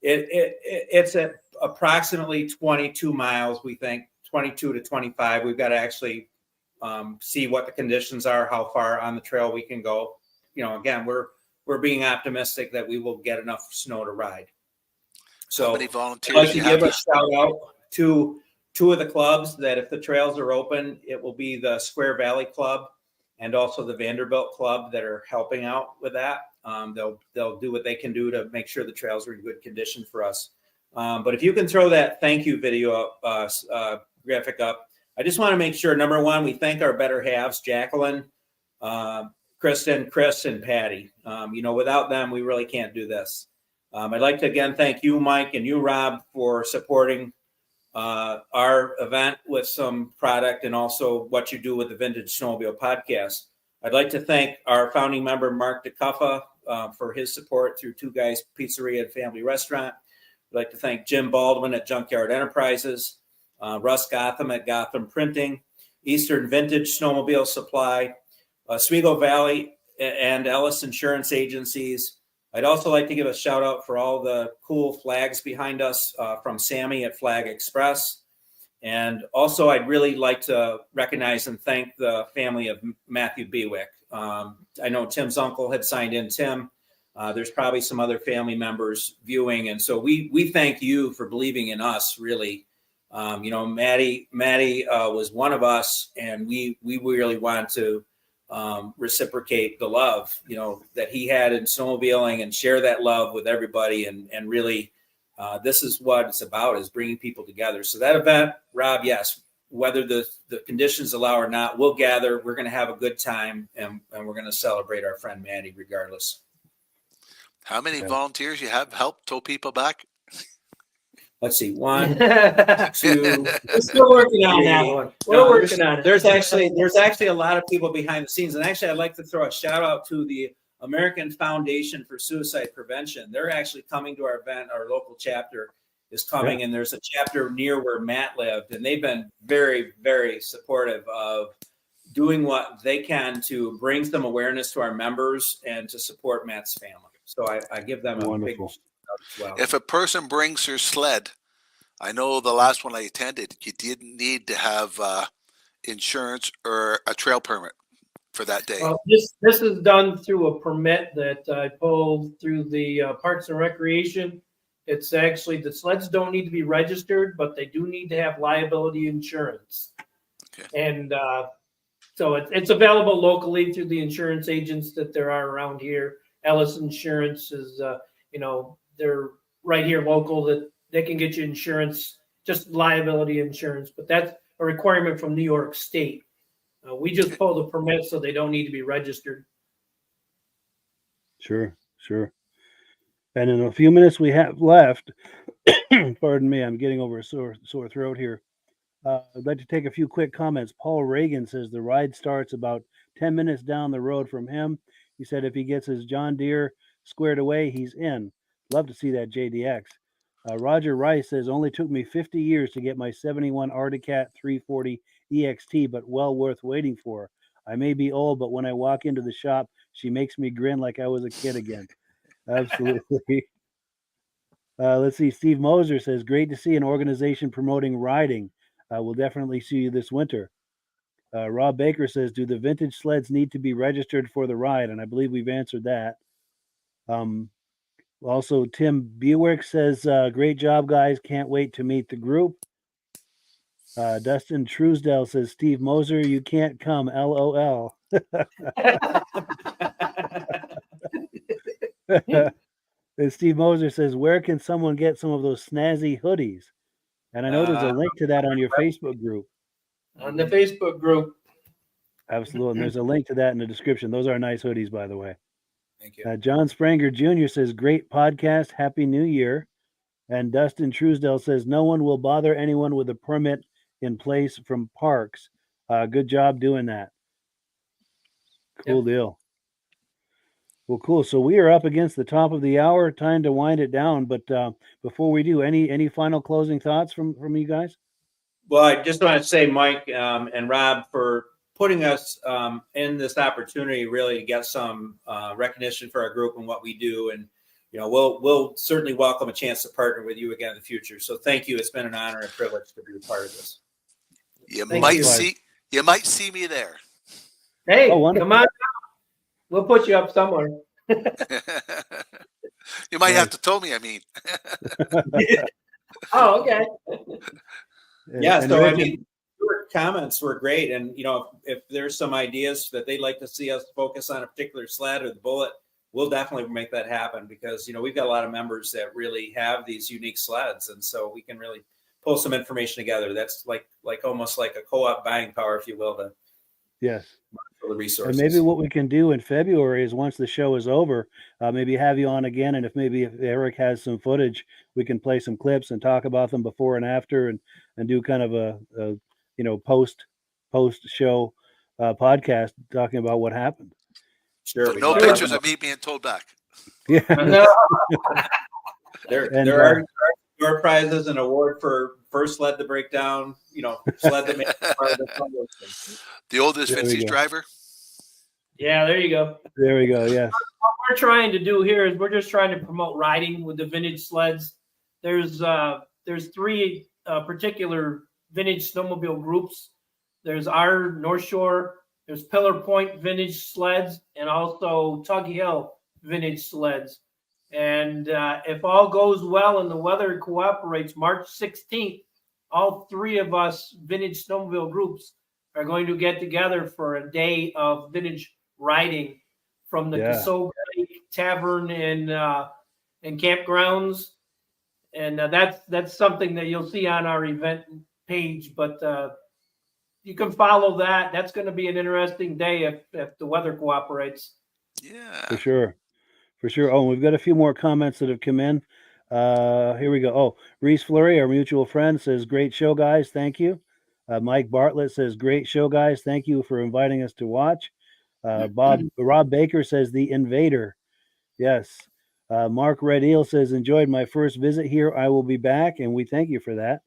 It's at approximately 22 miles. We think 22 to 25. We've got to actually see what the conditions are, how far on the trail we can go. Again, we're being optimistic that we will get enough snow to ride. So how many volunteers I'd like to you give have? a shout out to two of the clubs that if the trails are open, it will be the Square Valley Club and also the Vanderbilt Club that are helping out with that. They'll do what they can do to make sure the trails are in good condition for us. But if you can throw that thank you video up, graphic up, I just want to make sure, number one, we thank our better halves, Jacqueline, Kristen, Chris, and Patty. Without them, we really can't do this. I'd like to again thank you, Mike, and you, Rob, for supporting our event with some product and also what you do with the Vintage Snowmobile Podcast. I'd like to thank our founding member, Mark DeCuffa, for his support through Two Guys Pizzeria and Family Restaurant. I'd like to thank Jim Baldwin at Junkyard Enterprises, Russ Gotham at Gotham Printing, Eastern Vintage Snowmobile Supply, Oswego Valley and Ellis Insurance Agencies. I'd also like to give a shout out for all the cool flags behind us from Sammy at Flag Express. And also, I'd really like to recognize and thank the family of Matthew Bewick. I know Tim's uncle had signed in Tim. There's probably some other family members viewing. And so we thank you for believing in us, really. Maddie was one of us, and we really wanted to reciprocate the love, that he had in snowmobiling and share that love with everybody. And really, this is what it's about, is bringing people together. So that event, Rob, yes, whether the conditions allow or not, we'll gather. We're going to have a good time, and we're going to celebrate our friend Maddie regardless. How many volunteers you have helped tow people back? Let's see, 1, 2. We're still working on that one. We're working on it. There's actually a lot of people behind the scenes, and actually, I'd like to throw a shout out to the American Foundation for Suicide Prevention. They're actually coming to our event. Our local chapter is coming, and there's a chapter near where Matt lived, and they've been very, very supportive of doing what they can to bring some awareness to our members and to support Matt's family. So I give them a big shout out as well. If a person brings her sled, I know the last one I attended, you didn't need to have insurance or a trail permit for that day. Well, this is done through a permit that I pulled through the Parks and Recreation. It's actually, the sleds don't need to be registered, but they do need to have liability insurance. Okay. And so it's available locally through the insurance agents that there are around here. Ellis Insurance is, they're right here local, that they can get you insurance, just liability insurance, but that's a requirement from New York State. We just pull the permit, so they don't need to be registered. Sure. And in a few minutes we have left, pardon me, I'm getting over a sore throat here. I'd like to take a few quick comments. Paul Reagan says the ride starts about 10 minutes down the road from him. He said if he gets his John Deere squared away, he's in. Love to see that JDX. Roger Rice says only took me 50 years to get my 71 Articat 340 EXT, but well worth waiting for. I may be old, but when I walk into the shop, she makes me grin like I was a kid again. Absolutely. Let's see. Steve Moser says, great to see an organization promoting riding. We'll definitely see you this winter. Rob Baker says, do the vintage sleds need to be registered for the ride? And I believe we've answered that. Also, Tim Bewick says, great job, guys. Can't wait to meet the group. Dustin Truesdale says, Steve Moser, you can't come, LOL. And Steve Moser says, where can someone get some of those snazzy hoodies? And I know there's a link to that on your Facebook group. On the Facebook group. Absolutely. And there's a link to that in the description. Those are nice hoodies, by the way. Thank you. John Spranger Jr. says, great podcast. Happy New Year. And Dustin Truesdale says, no one will bother anyone with a permit in place from parks. Good job doing that. Cool deal. Well, cool. So we are up against the top of the hour. Time to wind it down. But before we do, any final closing thoughts from you guys? Well, I just want to say, Mike and Rob, for putting us in this opportunity, really to get some recognition for our group and what we do. And, we'll certainly welcome a chance to partner with you again in the future. So thank you. It's been an honor and privilege to be a part of this. You might see me there. Hey, come on. We'll put you up somewhere. You might have to tow me, I mean. Oh, okay. Yeah, so I mean, your comments were great. And, if there's some ideas that they'd like to see us focus on a particular sled or the bullet, we'll definitely make that happen because, we've got a lot of members that really have these unique sleds. And so we can really pull some information together. That's like almost like a co-op buying power, if you will, to yes. The resources. And maybe what we can do in February is once the show is over, maybe have you on again. And if Eric has some footage, we can play some clips and talk about them before and after and do kind of a post show podcast talking about what happened. Sure. But we no can. pictures of me being towed back. Yeah. No. There are door prizes and award for first sled to break down. Sled that makes part of the fun. The oldest There we vintage go. driver. Yeah, there you go. There we go. Yes. What we're trying to do here is we're just trying to promote riding with the vintage sleds. There's 3 particular vintage snowmobile groups. There's our Northshore, there's Pillar Point Vintage Sleds, and also Tuggy Hill Vintage Sleds. And if all goes well and the weather cooperates, March 16th, all 3 of us vintage snowmobile groups are going to get together for a day of vintage riding from the Casoga Lake Tavern and campgrounds. And that's something that you'll see on our event page. But you can follow that. That's going to be an interesting day if the weather cooperates. Yeah. For sure. For sure. Oh, we've got a few more comments that have come in. Here we go. Oh, Reese Fleury, our mutual friend, says, great show, guys. Thank you. Mike Bartlett says, great show, guys. Thank you for inviting us to watch. Rob Baker says, the Invader. Yes. Mark Red Eel says, enjoyed my first visit here. I will be back, and we thank you for that.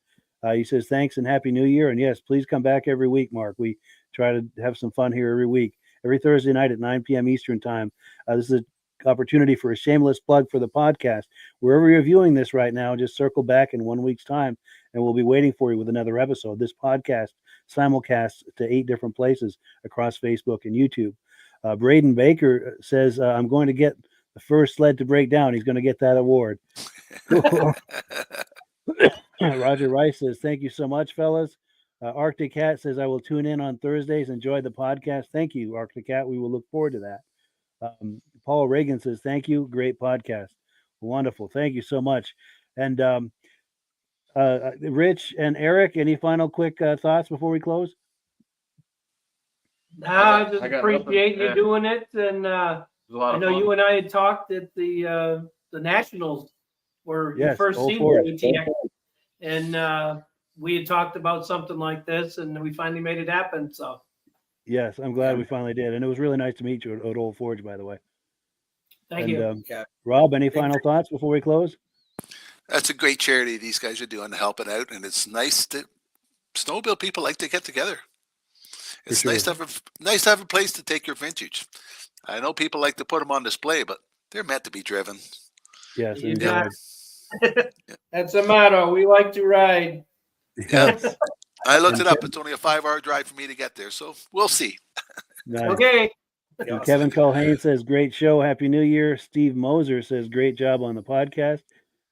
He says, thanks and Happy New Year. And yes, please come back every week, Mark. We try to have some fun here every week, every Thursday night at 9 p.m. Eastern time. This is an opportunity for a shameless plug for the podcast. Wherever you're viewing this right now, just circle back in 1 week's time, and we'll be waiting for you with another episode. This podcast simulcasts to 8 different places across Facebook and YouTube. Braden Baker says, I'm going to get the first sled to break down. He's going to get that award. Roger Rice says, thank you so much, fellas. Arctic Cat says, I will tune in on Thursdays. Enjoy the podcast. Thank you, Arctic Cat. We will look forward to that. Paul Reagan says, thank you. Great podcast. Wonderful. Thank you so much. And Rich and Eric, any final quick thoughts before we close? I just appreciate you doing it. And I know you and I had talked at the Nationals where you first seen the ATX. And we had talked about something like this, and we finally made it happen. So, yes, I'm glad we finally did, and it was really nice to meet you at Old Forge, by the way. Thank you, Rob. Any final thoughts before we close? That's a great charity these guys are doing to help it out, and it's nice that snowmobile people like to get together. It's nice to have a place to take your vintage. I know people like to put them on display, but they're meant to be driven. Yes, that's the motto. We like to ride. Yeah. I looked it up. It's only a 5-hour drive for me to get there, so we'll see. Nice. Okay. And Kevin Culhane says, great show. Happy New Year. Steve Moser says, great job on the podcast.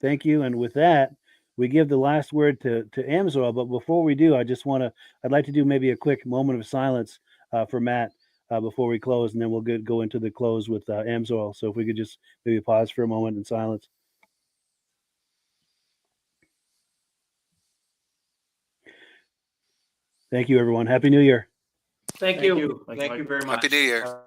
Thank you. And with that, we give the last word to Amsoil. But before we do, I'd like to do maybe a quick moment of silence for Matt before we close, and then we'll go into the close with Amsoil. So if we could just maybe pause for a moment in silence. Thank you, everyone. Happy New Year. Thank you. Thank you very much. Happy New Year.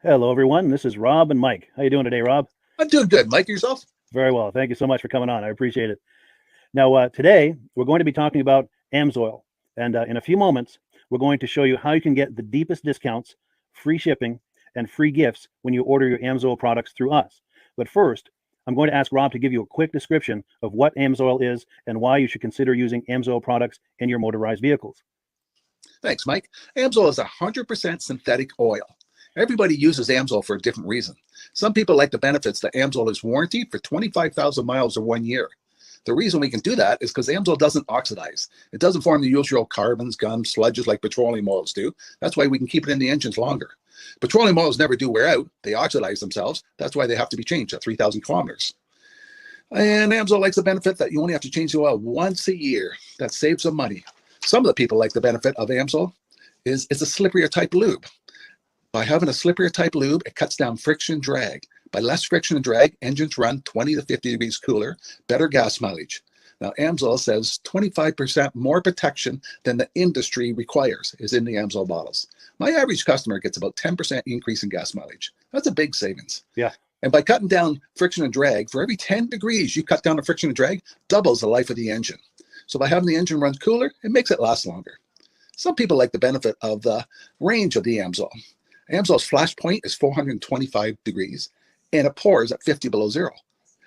Hello, everyone. This is Rob and Mike. How you doing today, Rob? I'm doing good. Mike, yourself? Very well. Thank you so much for coming on. I appreciate it. Now, today, we're going to be talking about Amsoil. And in a few moments, we're going to show you how you can get the deepest discounts, free shipping, and free gifts when you order your Amsoil products through us. But first, I'm going to ask Rob to give you a quick description of what Amsoil is and why you should consider using Amsoil products in your motorized vehicles. Thanks, Mike. Amsoil is 100% synthetic oil. Everybody uses Amsoil for a different reason. Some people like the benefits that Amsoil is warranted for 25,000 miles or 1 year. The reason we can do that is because Amsoil doesn't oxidize. It doesn't form the usual carbons, gums, sludges like petroleum oils do. That's why we can keep it in the engines longer. Petroleum oils never do wear out. They oxidize themselves. That's why they have to be changed at 3,000 kilometers. And Amsoil likes the benefit that you only have to change the oil once a year. That saves some money. Some of the people like the benefit of Amsoil is it's a slipperier type lube. By having a slipperier type lube, it cuts down friction drag. By less friction and drag, engines run 20 to 50 degrees cooler, better gas mileage. Now, Amsoil says 25% more protection than the industry requires is in the Amsoil bottles. My average customer gets about 10% increase in gas mileage. That's a big savings. Yeah. And by cutting down friction and drag, for every 10 degrees you cut down the friction and drag, doubles the life of the engine. So by having the engine run cooler, it makes it last longer. Some people like the benefit of the range of the Amsoil. Amsoil's flash point is 425 degrees and it pours at 50 below zero.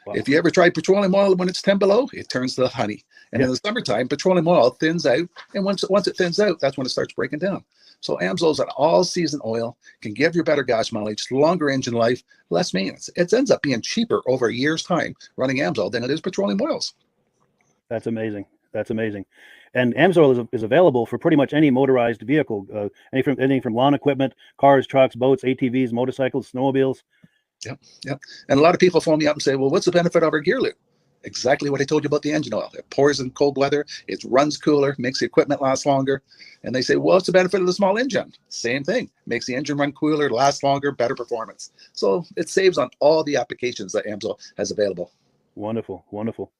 Wow. If you ever tried petroleum oil when it's 10 below, it turns to honey. And in the summertime, petroleum oil thins out. And once it thins out, that's when it starts breaking down. So Amsoil's an all-season oil, can give you better gas mileage, longer engine life, less maintenance. It ends up being cheaper over a year's time running Amsoil than it is petroleum oils. That's amazing. That's amazing. And Amsoil is available for pretty much any motorized vehicle, anything from lawn equipment, cars, trucks, boats, ATVs, motorcycles, snowmobiles. Yep. And a lot of people phone me up and say, well, what's the benefit of our gear loop? Exactly what I told you about the engine oil. It pours in cold weather, it runs cooler, makes the equipment last longer. And they say, well, what's the benefit of the small engine? Same thing. Makes the engine run cooler, last longer, better performance. So it saves on all the applications that Amsoil has available. Wonderful, wonderful.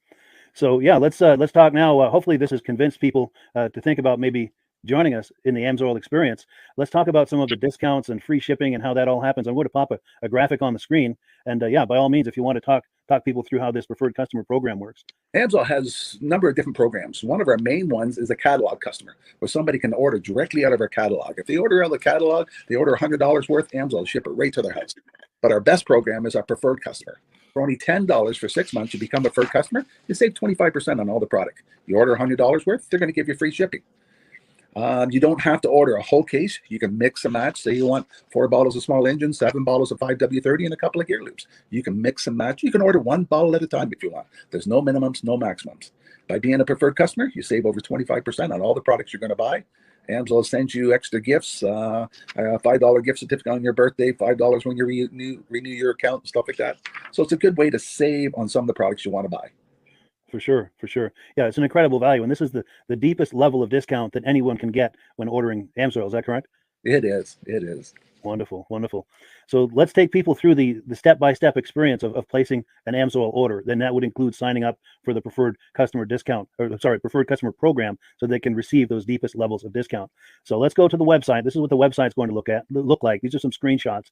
So yeah, let's talk now. Hopefully this has convinced people to think about maybe joining us in the Amsoil experience. Let's talk about some of the discounts and free shipping and how that all happens. I'm going to pop a graphic on the screen. And yeah, by all means, if you want to talk people through how this preferred customer program works. Amsoil has a number of different programs. One of our main ones is a catalog customer, where somebody can order directly out of our catalog. If they order out of the catalog, they order $100 worth, Amsoil will ship it right to their house. But our best program is our preferred customer. For only $10 for 6 months, you become a preferred customer, you save 25% on all the product. You order $100 worth, they're going to give you free shipping. You don't have to order a whole case. You can mix and match. Say you want 4 bottles of small engine, 7 bottles of 5W30, and a couple of gear loops. You can mix and match. You can order 1 bottle at a time if you want. There's no minimums, no maximums. By being a preferred customer, you save over 25% on all the products you're going to buy. Amsoil sends you extra gifts, a $5 gift certificate on your birthday, $5 when you renew your account, and stuff like that. So it's a good way to save on some of the products you want to buy. For sure. Yeah, it's an incredible value. And this is the deepest level of discount that anyone can get when ordering Amsoil. Is that correct? It is. Wonderful. So let's take people through the step-by-step experience of placing an Amsoil order. Then that would include signing up for the preferred customer preferred customer program, so they can receive those deepest levels of discount. So let's go to the website. This is what the website's going to look like. These are some screenshots.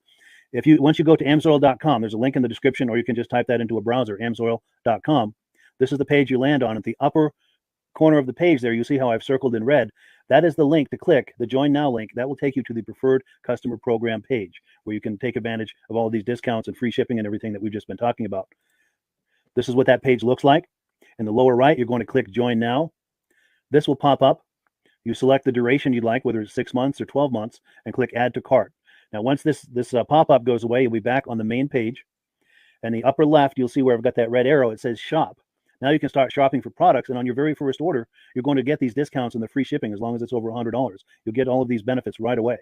Once you go to amsoil.com, there's a link in the description, or you can just type that into a browser, amsoil.com. This is the page you land on. At the upper corner of the page there, you see how I've circled in red. That is the link to click, the Join Now link. That will take you to the Preferred Customer Program page, where you can take advantage of all these discounts and free shipping and everything that we've just been talking about. This is what that page looks like. In the lower right, you're going to click Join Now. This will pop up. You select the duration you'd like, whether it's 6 months or 12 months, and click Add to Cart. Now, once this pop-up goes away, you'll be back on the main page. And the upper left, you'll see where I've got that red arrow. It says Shop. Now you can start shopping for products, and on your very first order, you're going to get these discounts and the free shipping as long as it's over $100. You'll get all of these benefits right away.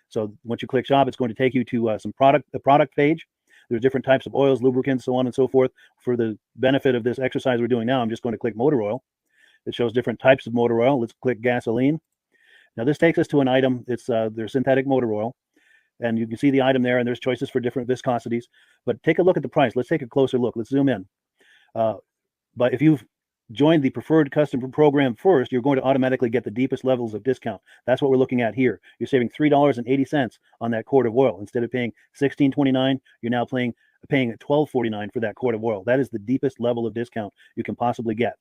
So once you click Shop, it's going to take you to the product page. There's different types of oils, lubricants, so on and so forth. For the benefit of this exercise we're doing now, I'm just going to click motor oil. It shows different types of motor oil. Let's click gasoline. Now this takes us to an item. It's their synthetic motor oil. And you can see the item there, and there's choices for different viscosities. But take a look at the price. Let's take a closer look. Let's zoom in. But if you've joined the preferred customer program first, you're going to automatically get the deepest levels of discount. That's what we're looking at here. You're saving $3.80 on that quart of oil. Instead of paying $16.29, you're now paying $12.49 for that quart of oil. That is the deepest level of discount you can possibly get.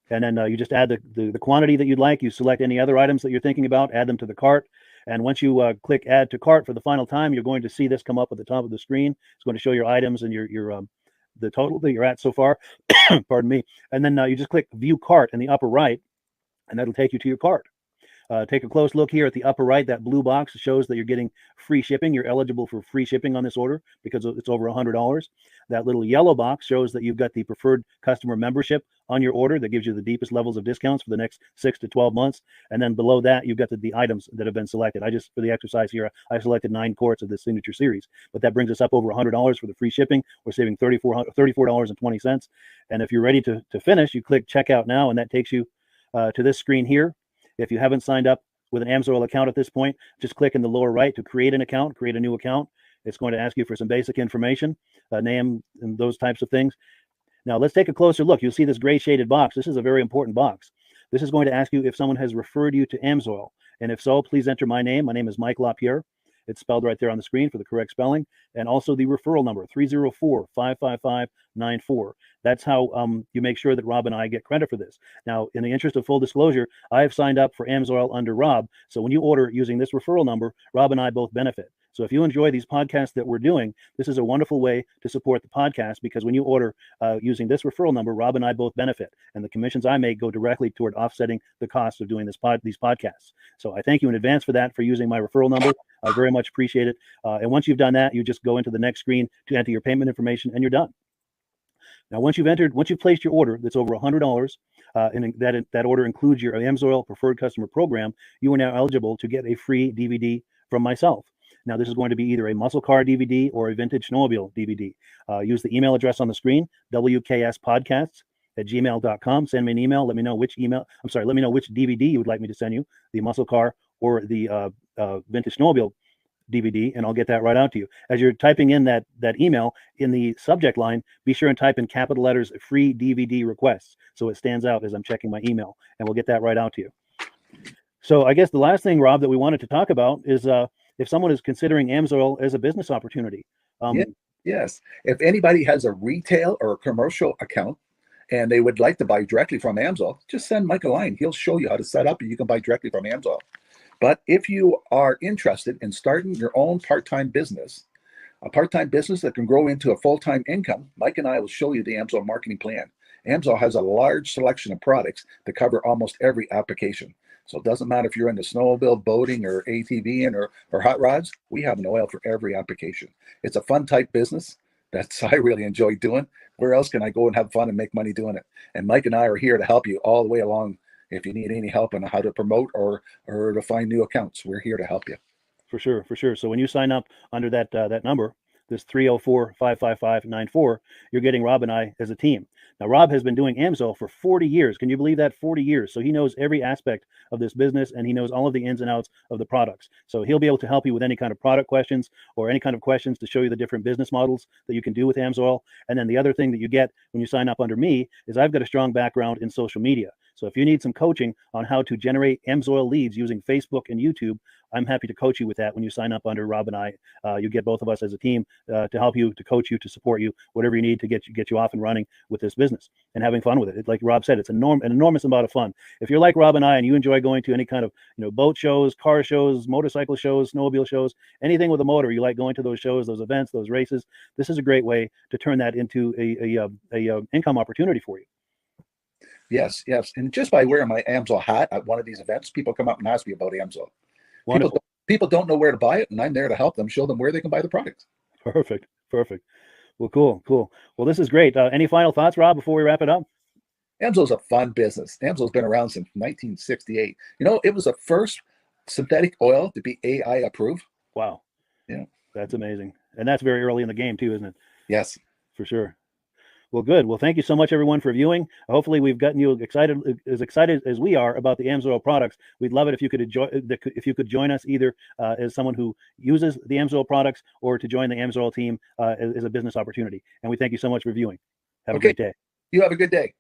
And then you just add the quantity that you'd like. You select any other items that you're thinking about, add them to the cart. And once you click Add to Cart for the final time, you're going to see this come up at the top of the screen. It's going to show your items and your the total that you're at so far. Pardon me. And then you just click View Cart in the upper right, and that'll take you to your cart. Take a close look here at the upper right. That blue box shows that you're getting free shipping. You're eligible for free shipping on this order because it's over $100. That little yellow box shows that you've got the preferred customer membership on your order that gives you the deepest levels of discounts for the next 6 to 12 months. And then below that, you've got the items that have been selected. For the exercise here, I selected 9 quarts of the signature series, but that brings us up over $100 for the free shipping. We're saving $34.20. And if you're ready to finish, you click Checkout Now, and that takes you to this screen here. If you haven't signed up with an Amsoil account at this point, just click in the lower right to create an account, create a new account. It's going to ask you for some basic information, name, and those types of things. Now, let's take a closer look. You'll see this gray shaded box. This is a very important box. This is going to ask you if someone has referred you to Amsoil. And if so, please enter my name. My name is Mike LaPierre. It's spelled right there on the screen for the correct spelling. And also the referral number, 304-555-94. That's how you make sure that Rob and I get credit for this. Now, in the interest of full disclosure, I have signed up for Amsoil under Rob. So when you order using this referral number, Rob and I both benefit. So if you enjoy these podcasts that we're doing, this is a wonderful way to support the podcast, because when you order using this referral number, Rob and I both benefit. And the commissions I make go directly toward offsetting the cost of doing these podcasts. So I thank you in advance for that, for using my referral number. I very much appreciate it. And once you've done that, you just go into the next screen to enter your payment information, and you're done. Now, once you've placed your order that's over $100, and that order includes your Amsoil Preferred Customer Program, you are now eligible to get a free DVD from myself. Now, this is going to be either a muscle car DVD or a vintage snowmobile DVD. Use the email address on the screen, wkspodcasts@gmail.com. Send me an email. Let me know which DVD you would like me to send you, the muscle car or the vintage snowmobile DVD, and I'll get that right out to you. As you're typing in that email, in the subject line, be sure and type in capital letters "free DVD requests," so it stands out as I'm checking my email, and we'll get that right out to you. So I guess the last thing, Rob, that we wanted to talk about is if someone is considering Amsoil as a business opportunity. Yes. If anybody has a retail or a commercial account and they would like to buy directly from Amsoil, just send Mike a line. He'll show you how to set up, and you can buy directly from Amsoil. But if you are interested in starting your own part-time business, a part-time business that can grow into a full-time income, Mike and I will show you the Amsoil marketing plan. Amsoil has a large selection of products that cover almost every application. So it doesn't matter if you're into snowmobile, boating, or ATVing or hot rods, we have an oil for every application. It's a fun type business that I really enjoy doing. Where else can I go and have fun and make money doing it? And Mike and I are here to help you all the way along. If you need any help on how to promote or to find new accounts, we're here to help you. For sure. So when you sign up under that number, this 304-555-94, you're getting Rob and I as a team. Now, Rob has been doing Amsoil for 40 years. Can you believe that? 40 years. So he knows every aspect of this business, and he knows all of the ins and outs of the products. So he'll be able to help you with any kind of product questions or any kind of questions to show you the different business models that you can do with Amsoil. And then the other thing that you get when you sign up under me is I've got a strong background in social media. So if you need some coaching on how to generate Amsoil leads using Facebook and YouTube, I'm happy to coach you with that when you sign up under Rob and I. You get both of us as a team to help you, to coach you, to support you, whatever you need to get you off and running with this business and having fun with it. Like Rob said, it's an enormous amount of fun. If you're like Rob and I and you enjoy going to any kind of boat shows, car shows, motorcycle shows, snowmobile shows, anything with a motor, you like going to those shows, those events, those races, this is a great way to turn that into a income opportunity for you. Yes. And just by wearing my Amsoil hat at one of these events, people come up and ask me about Amsoil. People don't know where to buy it, and I'm there to help them, show them where they can buy the products. Perfect. Well, cool. Well, this is great. Any final thoughts, Rob, before we wrap it up? Amsoil's a fun business. Amsoil's been around since 1968. It was the first synthetic oil to be AI approved. Wow. Yeah. That's amazing. And that's very early in the game too, isn't it? Yes. For sure. Well, good. Well, thank you so much, everyone, for viewing. Hopefully, we've gotten you excited as we are about the Amsoil products. We'd love it if you could join us either as someone who uses the Amsoil products or to join the Amsoil team as a business opportunity. And we thank you so much for viewing. Have a great day. You have a good day.